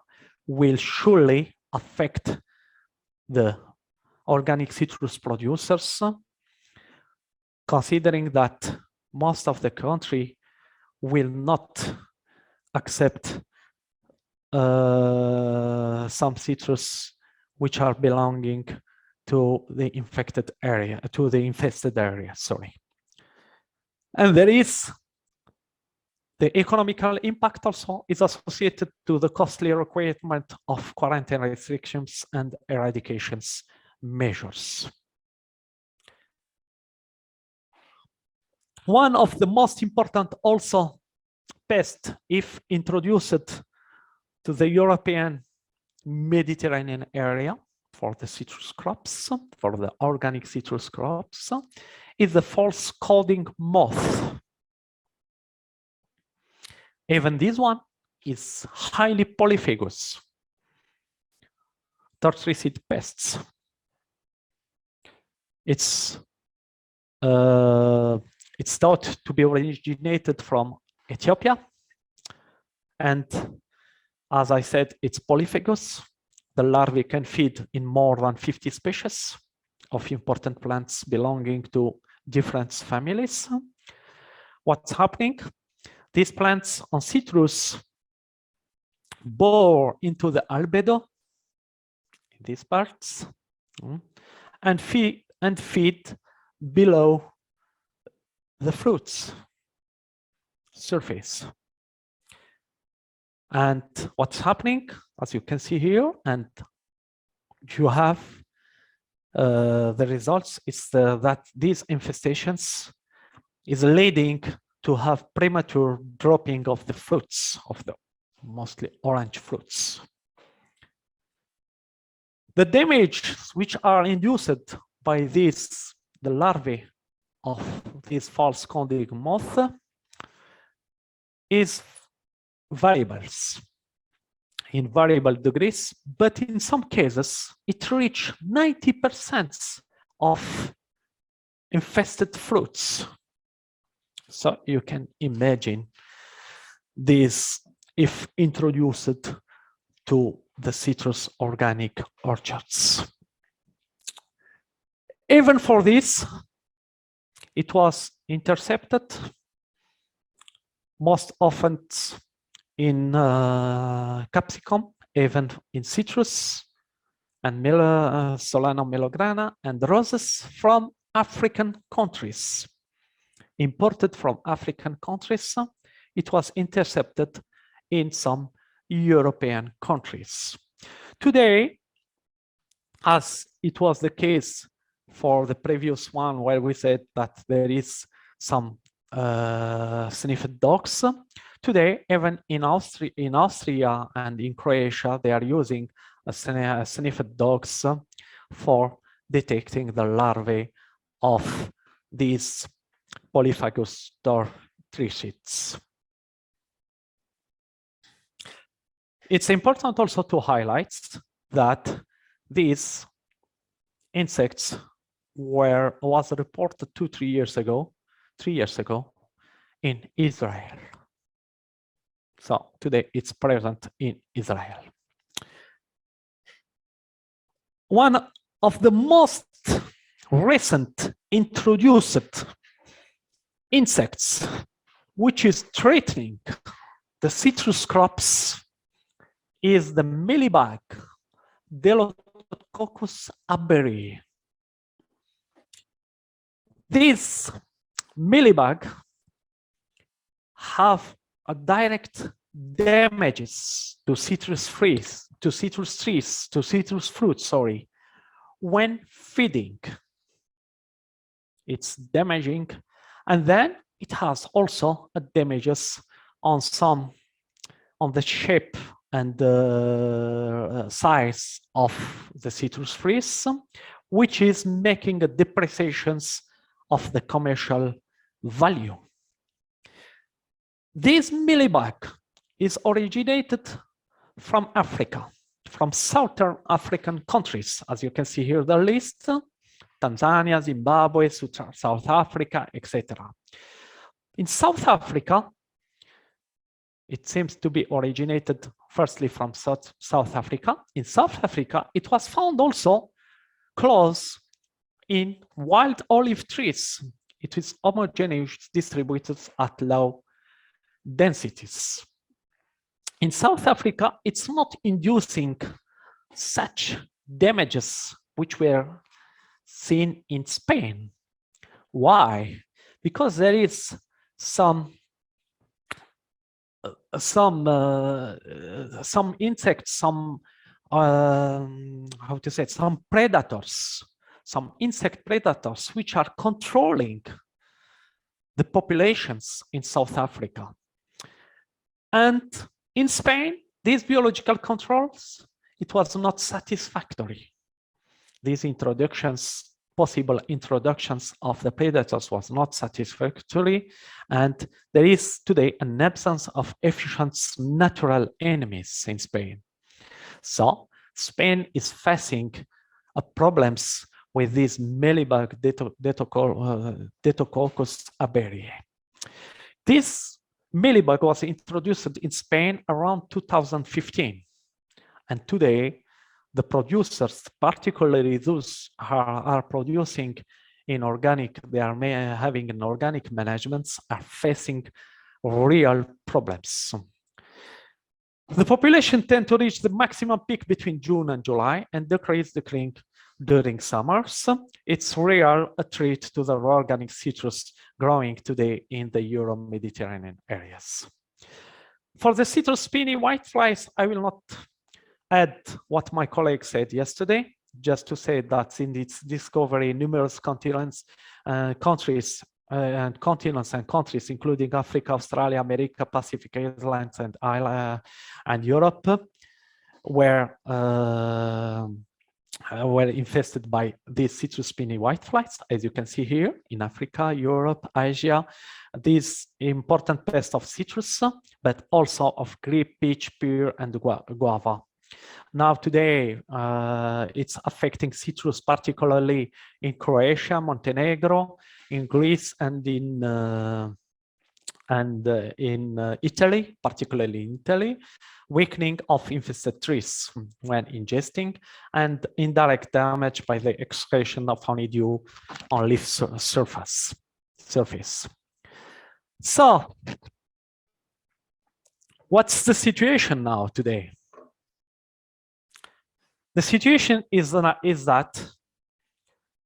will surely affect the organic citrus producers, considering that most of the country will not accept some citrus which are belonging to the infected area, to the infested area, sorry. And there is the economical impact also is associated to the costly requirement of quarantine restrictions and eradications measures. One of the most important also pests, if introduced to the European Mediterranean area for the citrus crops, for the organic citrus crops, is the false codling moth. Even this one is highly polyphagous. Tertiary pests. It's thought to be originated from Ethiopia, and as I said, it's polyphagous. The larvae can feed in more than 50 species of important plants belonging to different families. What's happening? These plants on citrus bore into the albedo in these parts and feed below the fruits surface. And what's happening, as you can see here, and you have the results, is that these infestations is leading to have premature dropping of the fruits, of the mostly orange fruits. The damage which are induced by this, the larvae of this false codling moth, is variables in variable degrees, but in some cases it reaches 90% of infested fruits. So you can imagine this if introduced to the citrus organic orchards. Even for this, it was intercepted most often in capsicum, even in citrus and Solanum melograna and roses from African countries. Imported from African countries, it was intercepted in some European countries. Today, as it was the case for the previous one where we said that there is some sniffed dogs, today even in Austria and in Croatia, they are using sniffed dogs for detecting the larvae of these polyphagous trichids. It's important also to highlight that these insects was reported 3 years ago in Israel. So today it's present in Israel. One of the most recent introduced insects which is threatening the citrus crops is the Mealybug, Delottococcus aberiae. These Mealybug have a direct damages to citrus trees, to citrus fruits, sorry, when feeding. It's damaging, and then it has also a damages on the shape and the size of the citrus trees, which is making a depreciations of the commercial value. This Mealybug is originated from Africa, from southern African countries, as you can see here the list: Tanzania, Zimbabwe, South Africa, etc. In South Africa, it seems to be originated firstly from South Africa. In South Africa, it was found also close in wild olive trees. It is homogeneous, distributed at low densities. In South Africa, it's not inducing such damages which were seen in Spain. Why? Because there is some insects, some how to say it, some predators, some insect predators which are controlling the populations in South Africa. And in Spain, these biological controls, it was not satisfactory. These introductions, possible introductions of the predators was not satisfactory, and there is today an absence of efficient natural enemies in Spain. So Spain is facing problems with this Mealybug Delottococcus aberiae. This Mealybug was introduced in Spain around 2015, and today the producers, particularly those who are producing in organic, they are having an organic management, are facing real problems. The population tend to reach the maximum peak between June and July and decrease during summers. It's real a threat to the organic citrus growing today in the Euro-Mediterranean areas. For the citrus spiny whiteflies, I will not add what my colleague said yesterday, just to say that in its discovery, numerous countries, including Africa, Australia, America, Pacific Islands, and Europe, were infested by these citrus spiny whiteflies, as you can see here in Africa, Europe, Asia. These important pests of citrus, but also of grape, peach, pear, and guava. Now today, it's affecting citrus, particularly in Croatia, Montenegro, in Greece, and in Italy, particularly in Italy, weakening of infested trees when ingesting, and indirect damage by the excretion of honeydew on leaf surface. So, what's the situation now today? The situation is that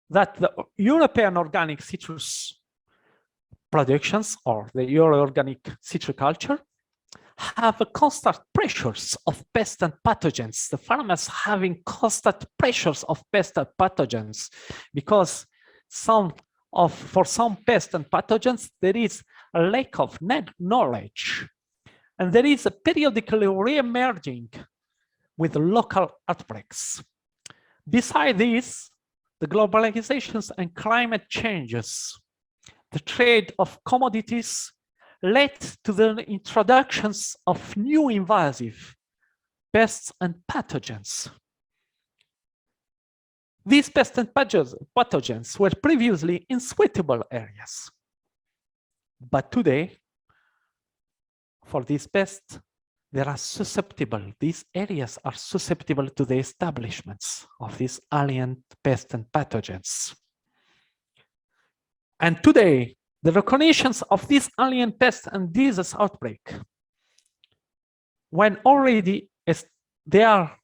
the European organic citrus productions, or the Euro-organic citriculture, have a constant pressures of pests and pathogens. The farmers having constant pressures of pests and pathogens, because for some pests and pathogens, there is a lack of knowledge, and there is a periodically re-emerging with local outbreaks. Besides this, the globalizations and climate changes, the trade of commodities led to the introductions of new invasive pests and pathogens. These pests and pathogens were previously in suitable areas, but today, for these pests, these areas are susceptible to the establishments of these alien pests and pathogens. And today, the recognitions of these alien pests and disease outbreak, when already they are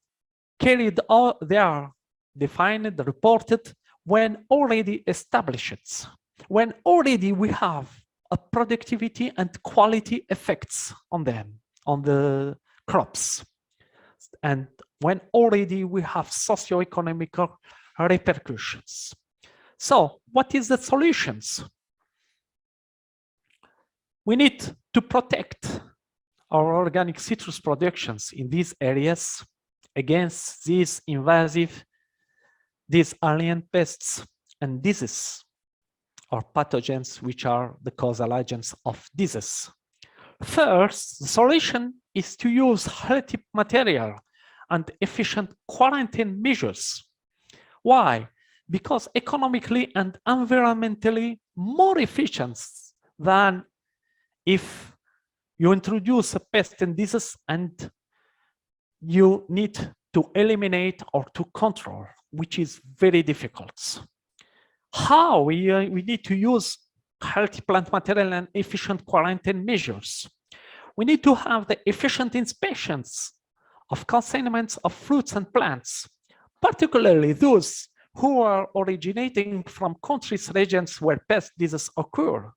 carried out, they are defined, reported, when already established, when already we have a productivity and quality effects on them, on the crops, and when already we have socio-economic repercussions. So what is the solutions? We need to protect our organic citrus productions in these areas against these invasive, these alien pests and diseases, or pathogens which are the causal agents of disease. First, the solution is to use healthy material and efficient quarantine measures. Why? Because economically and environmentally more efficient than if you introduce a pest and disease, and you need to eliminate or to control, which is very difficult. How we need to use healthy plant material and efficient quarantine measures. We need to have the efficient inspections of consignments of fruits and plants, particularly those who are originating from countries, regions where pest diseases occur.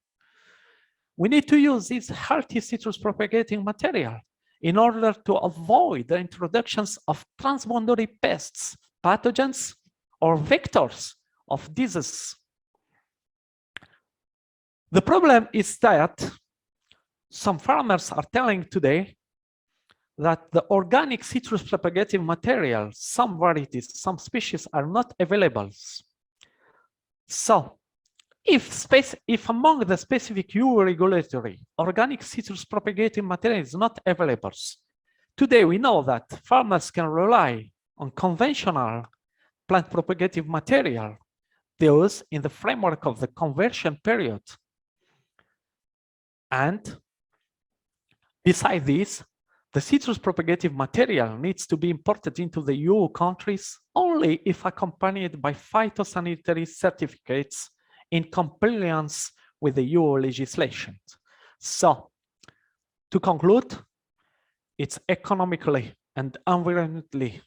We need to use this healthy citrus propagating material in order to avoid the introductions of transboundary pests, pathogens, or vectors of disease. The problem is that some farmers are telling today that the organic citrus propagating material, some varieties, some species are not available. So if among the specific EU regulatory organic citrus propagating material is not available, today we know that farmers can rely on conventional plant propagative material, those in the framework of the conversion period. And besides this, the citrus propagative material needs to be imported into the EU countries only if accompanied by phytosanitary certificates in compliance with the EU legislation. So, to conclude, it's economically and environmentally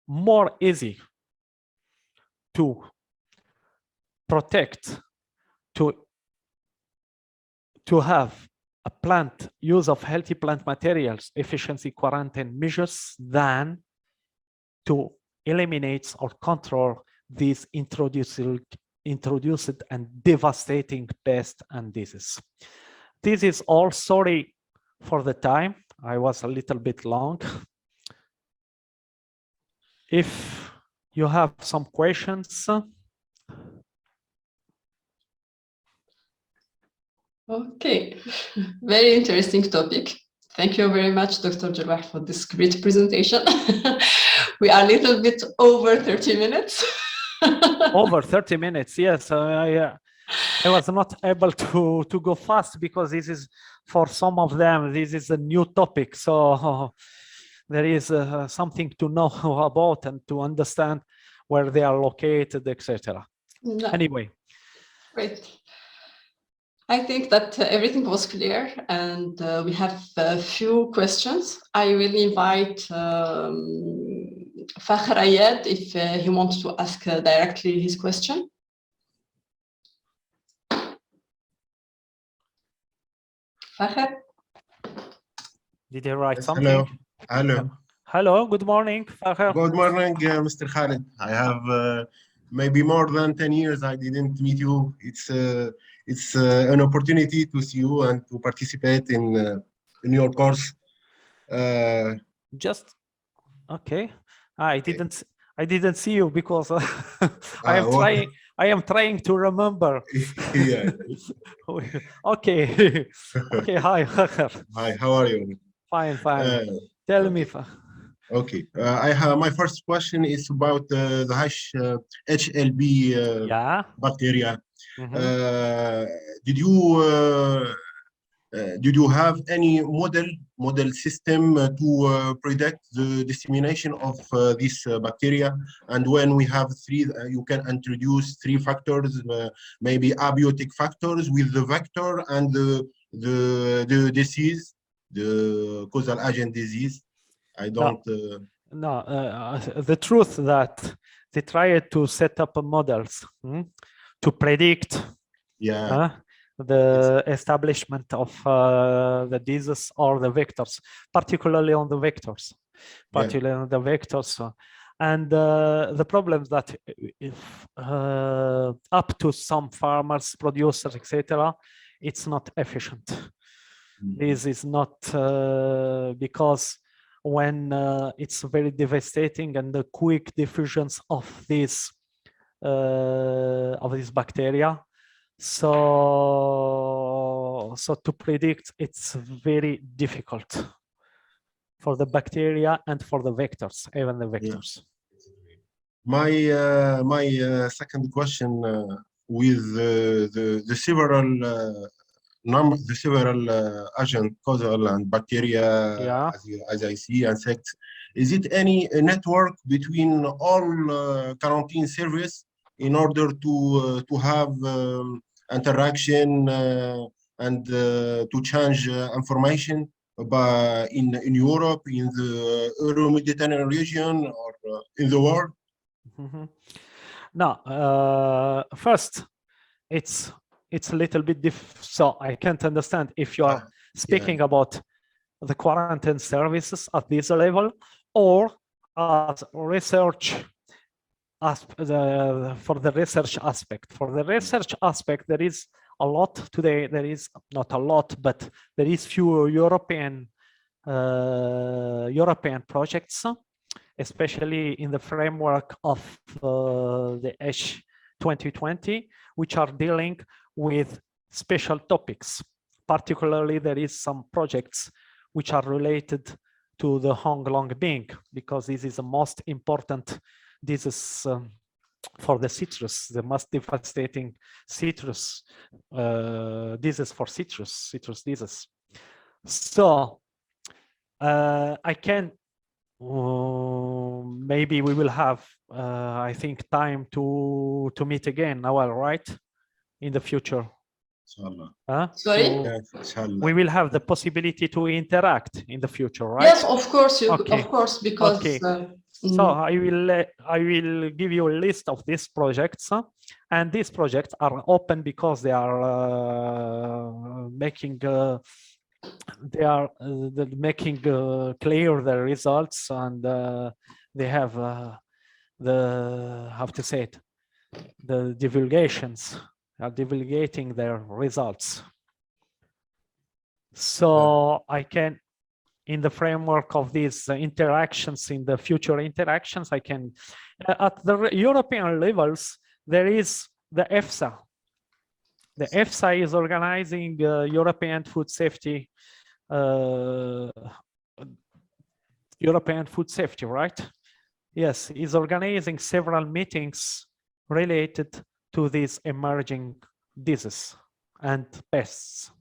more easy to protect, to have a plant use of healthy plant materials, efficiency quarantine measures than to eliminate or control these introduced and devastating pests and diseases. This is all. Sorry for the time. I was a little bit long. If you have some questions. Okay, very interesting topic. Thank you very much, Dr. Jarrah, for this great presentation. We are a little bit over 30 minutes. Over 30 minutes, yes. I was not able to go fast because this is, for some of them, this is a new topic. So there is something to know about and to understand where they are located, etc. No. Anyway. Great. I think that everything was clear, and we have a few questions. I will invite Fakhr Ayad if he wants to ask directly his question. Fakhr? Did you write something? Hello. Hello. Hello. Good morning, Fakhr. Good morning, Mr. Khalid. I have maybe more than 10 years I didn't meet you. It's an opportunity to see you and to participate in your course. Just okay. I didn't see you because I am trying to remember. Yeah. Okay. Okay. Hi. Hi. How are you? Fine. Tell me. Okay. I have my first question is about the HLB bacteria. Mm-hmm. Did you have any model system to predict the dissemination of this bacteria? And when we have three, you can introduce three factors, maybe abiotic factors with the vector and the disease, the causal agent disease. I don't. The truth that they tried to set up models to predict. Yeah. The establishment of the disease or the vectors, particularly on the vectors, and the problem that if up to some farmers, producers, etc., it's not efficient. This is not because when it's very devastating and the quick diffusions of this bacteria. So to predict, it's very difficult for the bacteria and for the vectors, even the vectors. Yeah. My second question with the several the several agent, causal and bacteria, Yeah. as I see, insects. Is it any network between all quarantine service in order to have interaction and to change information in Europe, in the Euro-Mediterranean region, or in the world? Mm-hmm. No, first, it's a little bit so I can't understand if you are speaking about the quarantine services at this level or as research for the research aspect. For the research aspect, there is a lot today. There is not a lot, but there is few European projects, especially in the framework of the H2020, which are dealing with special topics. Particularly, there is some projects which are related to the HUANGLONGBING, because this is the most important disease for the citrus, the most devastating citrus disease for citrus disease. So I can maybe we will have I think time to meet again, Nawal, right, in the future. Sorry? Yes, we will have the possibility to interact in the future, right? Yes, of course, Okay. of course, because Okay. So I will give you a list of these projects, and these projects are open because they are making clear the results, and they have the, how to say it, the divulgations are divulgating their results. So I can, in the framework of these interactions, in the future interactions, I can, at the European levels, there is the EFSA. The EFSA is organizing European food safety, right? Yes, is organizing several meetings related to these emerging diseases and pests.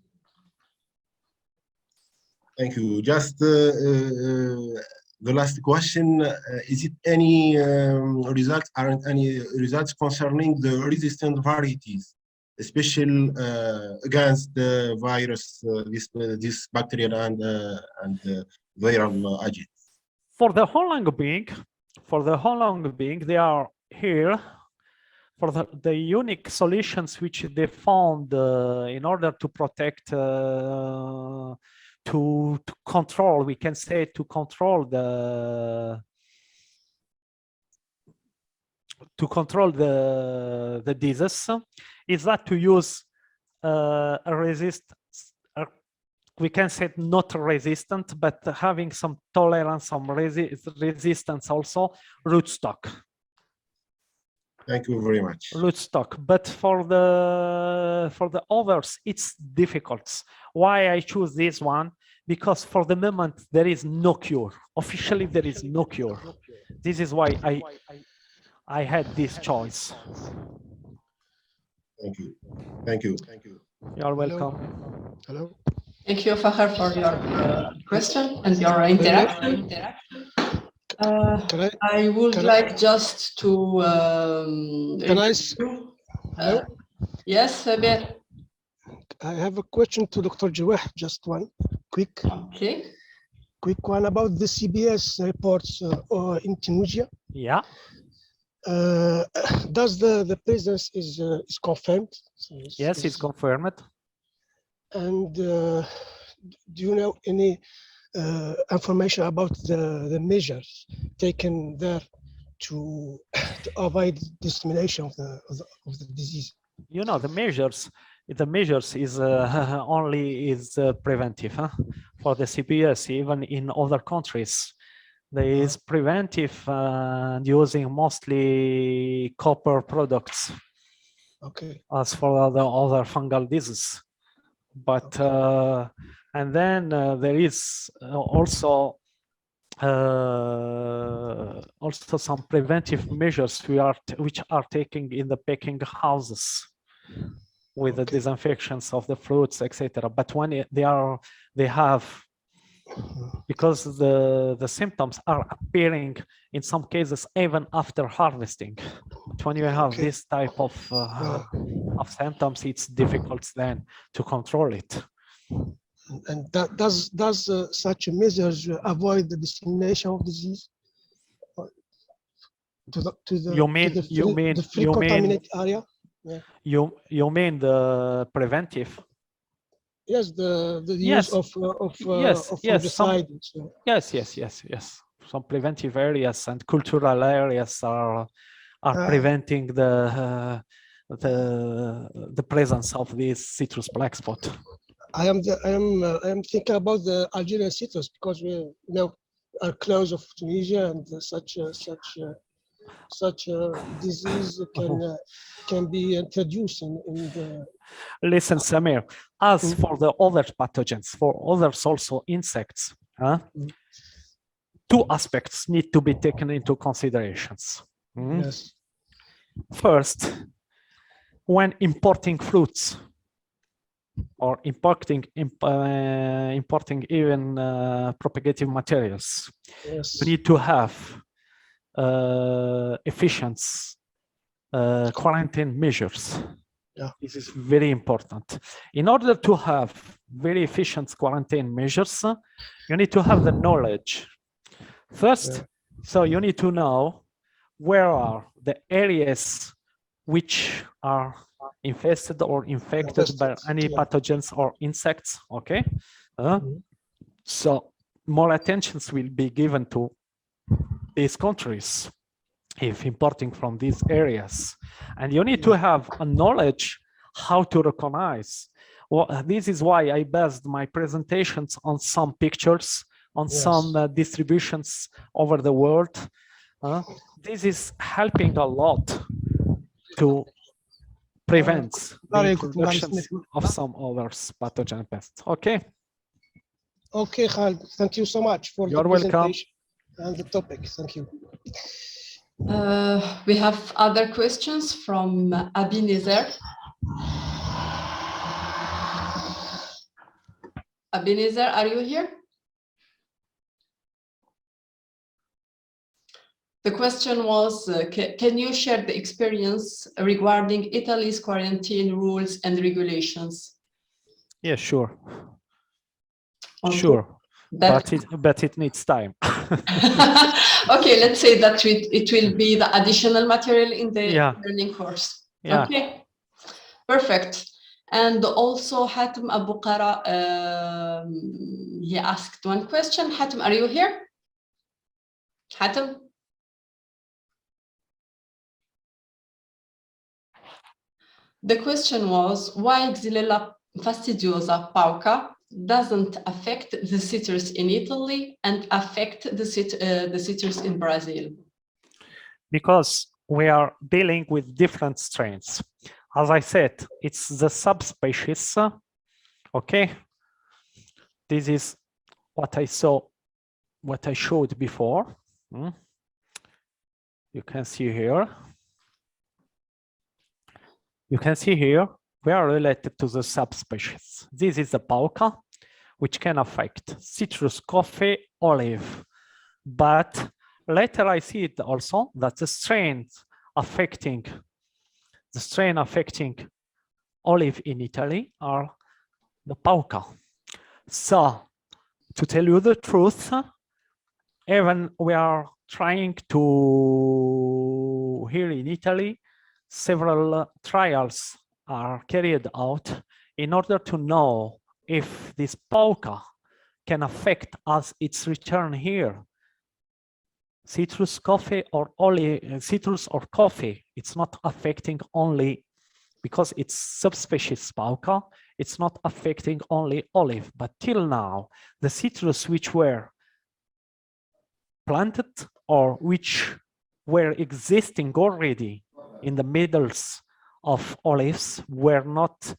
Thank you. Just the last question: is it any results? Aren't any results concerning the resistant varieties, especially against the virus, this bacterial and viral agents? For the HUANGLONGBING, they are here for the unique solutions which they found in order to protect, to control, we can say, to control the disease, is that to use we can say not resistant, but having some tolerance, some resistance also, rootstock. Thank you very much. Rootstock, but for the others, it's difficult. Why I choose this one? Because for the moment there is no cure. Officially, there is no cure. This is why I had this choice. Thank you. Thank you. Thank you. You're welcome. Hello. Thank you, Fahar, for your question and your interaction. I would like just to Can I? Hello. Yes, Abir. I have a question to Dr. Jawah. Just one quick one about the CBS reports in Tunisia. Yeah. Does the presence is confirmed? Yes, it's confirmed. And do you know any information about the measures taken there to avoid dissemination of the disease? You know, the measures is only preventive, huh? For the CBS. Even in other countries, there is preventive and using mostly copper products. Okay. As for the other fungal diseases, but and then there is also some preventive measures which are taken in the packing houses. with the disinfections of the fruits, etc. But when they have, because the symptoms are appearing in some cases even after harvesting. But when you have this type of symptoms, it's difficult then to control it. And does such measures avoid the dissemination of disease to the free contaminated area? Yeah. You mean the preventive? Yes, the use of fungicide. Yes. Some preventive areas and cultural areas are preventing the presence of this citrus black spot. I am thinking about the Algerian citrus because we are close of Tunisia, and such disease can be introduced in the. Listen, Samir, as for the other pathogens, for others also insects, two aspects need to be taken into considerations. Yes. First, when importing fruits or importing even propagative materials, yes, we need to have efficient quarantine measures. Yeah. This is very important. In order to have very efficient quarantine measures, you need to have the knowledge. First, so you need to know where are the areas which are infested or infected by any pathogens or insects, okay? So more attention will be given to these countries if importing from these areas. And you need to have a knowledge how to recognize. Well, this is why I based my presentations on some pictures, on some distributions over the world. This is helping a lot to prevent the introduction of some other pathogen pests. Okay. Okay, Khalid. Thank you so much for the presentation and the topic. Thank you. We have other questions from Ebenezer. Ebenezer, are you here? The question was, can you share the experience regarding Italy's quarantine rules and regulations? Yeah, sure. Okay. Sure, but it needs time. Okay, let's say that it will be the additional material in the learning course. Yeah. Okay, perfect. And also Hatem Abu Qara, he asked one question. Hatem, are you here? Hatem? The question was why XYLELLA fastidiosa pauca doesn't affect the citrus in Italy and affect the citrus in Brazil? Because we are dealing with different strains. As I said, it's the subspecies. Okay, this is what I showed before. You can see here. You can see here, we are related to the subspecies. This is the pauca, which can affect citrus, coffee, olive. But later I see it also that the strain affecting olive in Italy are the pauca. So to tell you the truth, even we are trying to, here in Italy, several trials are carried out in order to know if this pauca can affect as its return here. Citrus, coffee, or olive, citrus or coffee, it's not affecting only because it's subspecies pauca, it's not affecting only olive, but till now, the citrus which were planted or which were existing already in the middles of olives were not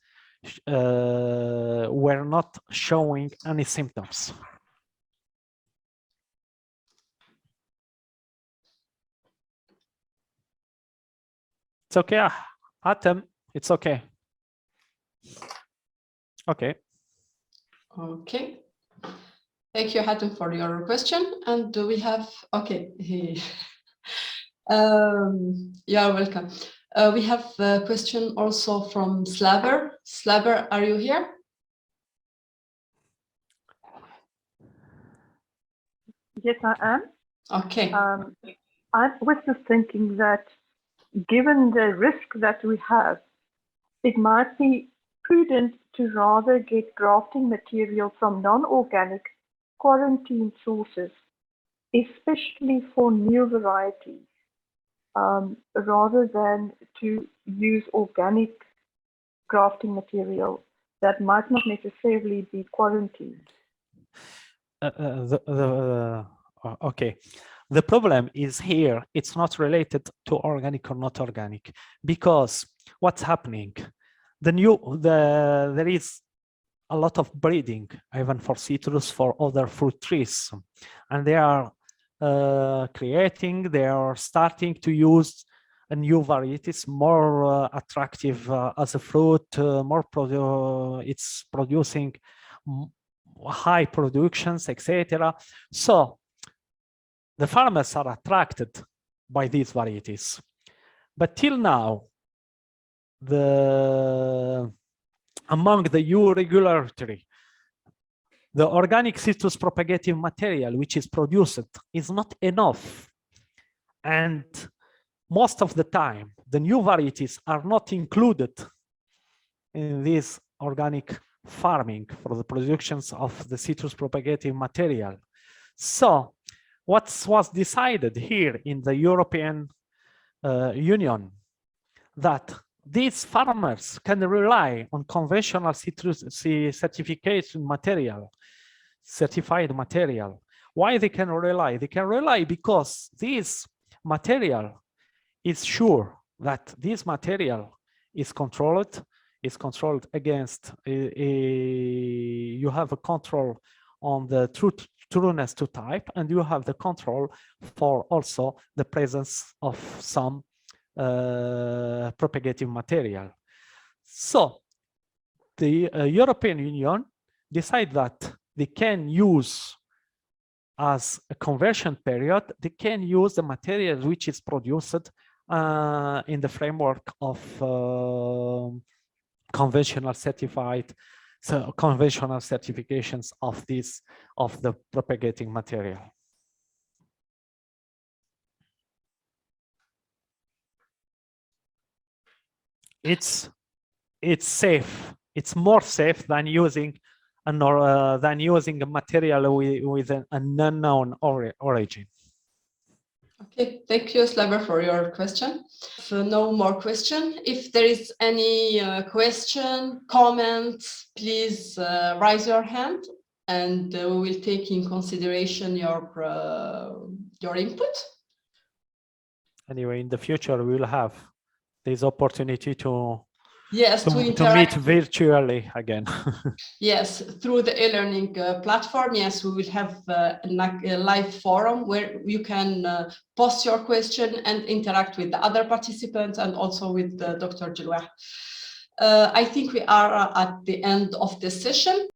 showing any symptoms. It's okay, Hatem, it's okay. Okay. Okay. Thank you, Hatem, for your question. And do we have, okay. You're welcome. We have a question also from Slaver. Slaver, are you here? Yes, I am. Okay. I was just thinking that given the risk that we have, it might be prudent to rather get grafting material from non-organic quarantine sources, especially for new varieties, rather than to use organic grafting material that might not necessarily be quarantined. Okay. The problem is here, it's not related to organic or not organic, because what's happening? There is a lot of breeding, even for citrus, for other fruit trees, and they are they are starting to use new varieties, more attractive as a fruit, it's producing high productions, etc. So the farmers are attracted by these varieties, but till now, among the EU regulatory, the organic citrus propagative material which is produced is not enough, and most of the time the new varieties are not included in this organic farming for the productions of the citrus propagative material. So what was decided here in the European Union, that these farmers can rely on conventional citrus certification material, certified material. Why they can rely? They can rely because this material is sure that this material is controlled against you have a control on the trueness to type, and you have the control for also the presence of some propagative material. So the European Union decided that they can use as a conversion period, they can use the material which is produced in the framework of conventional certifications of the propagating material. It's safe. It's more safe than using a material with an unknown origin. Okay, thank you, Slaver, for your question. No more question. If there is any question, comment, please raise your hand, and we will take in consideration your input. Anyway, in the future, we will have this opportunity to meet virtually again. Yes, through the e-learning platform. Yes, we will have a live forum where you can post your question and interact with the other participants and also with Dr. Jilwah. I think we are at the end of this session.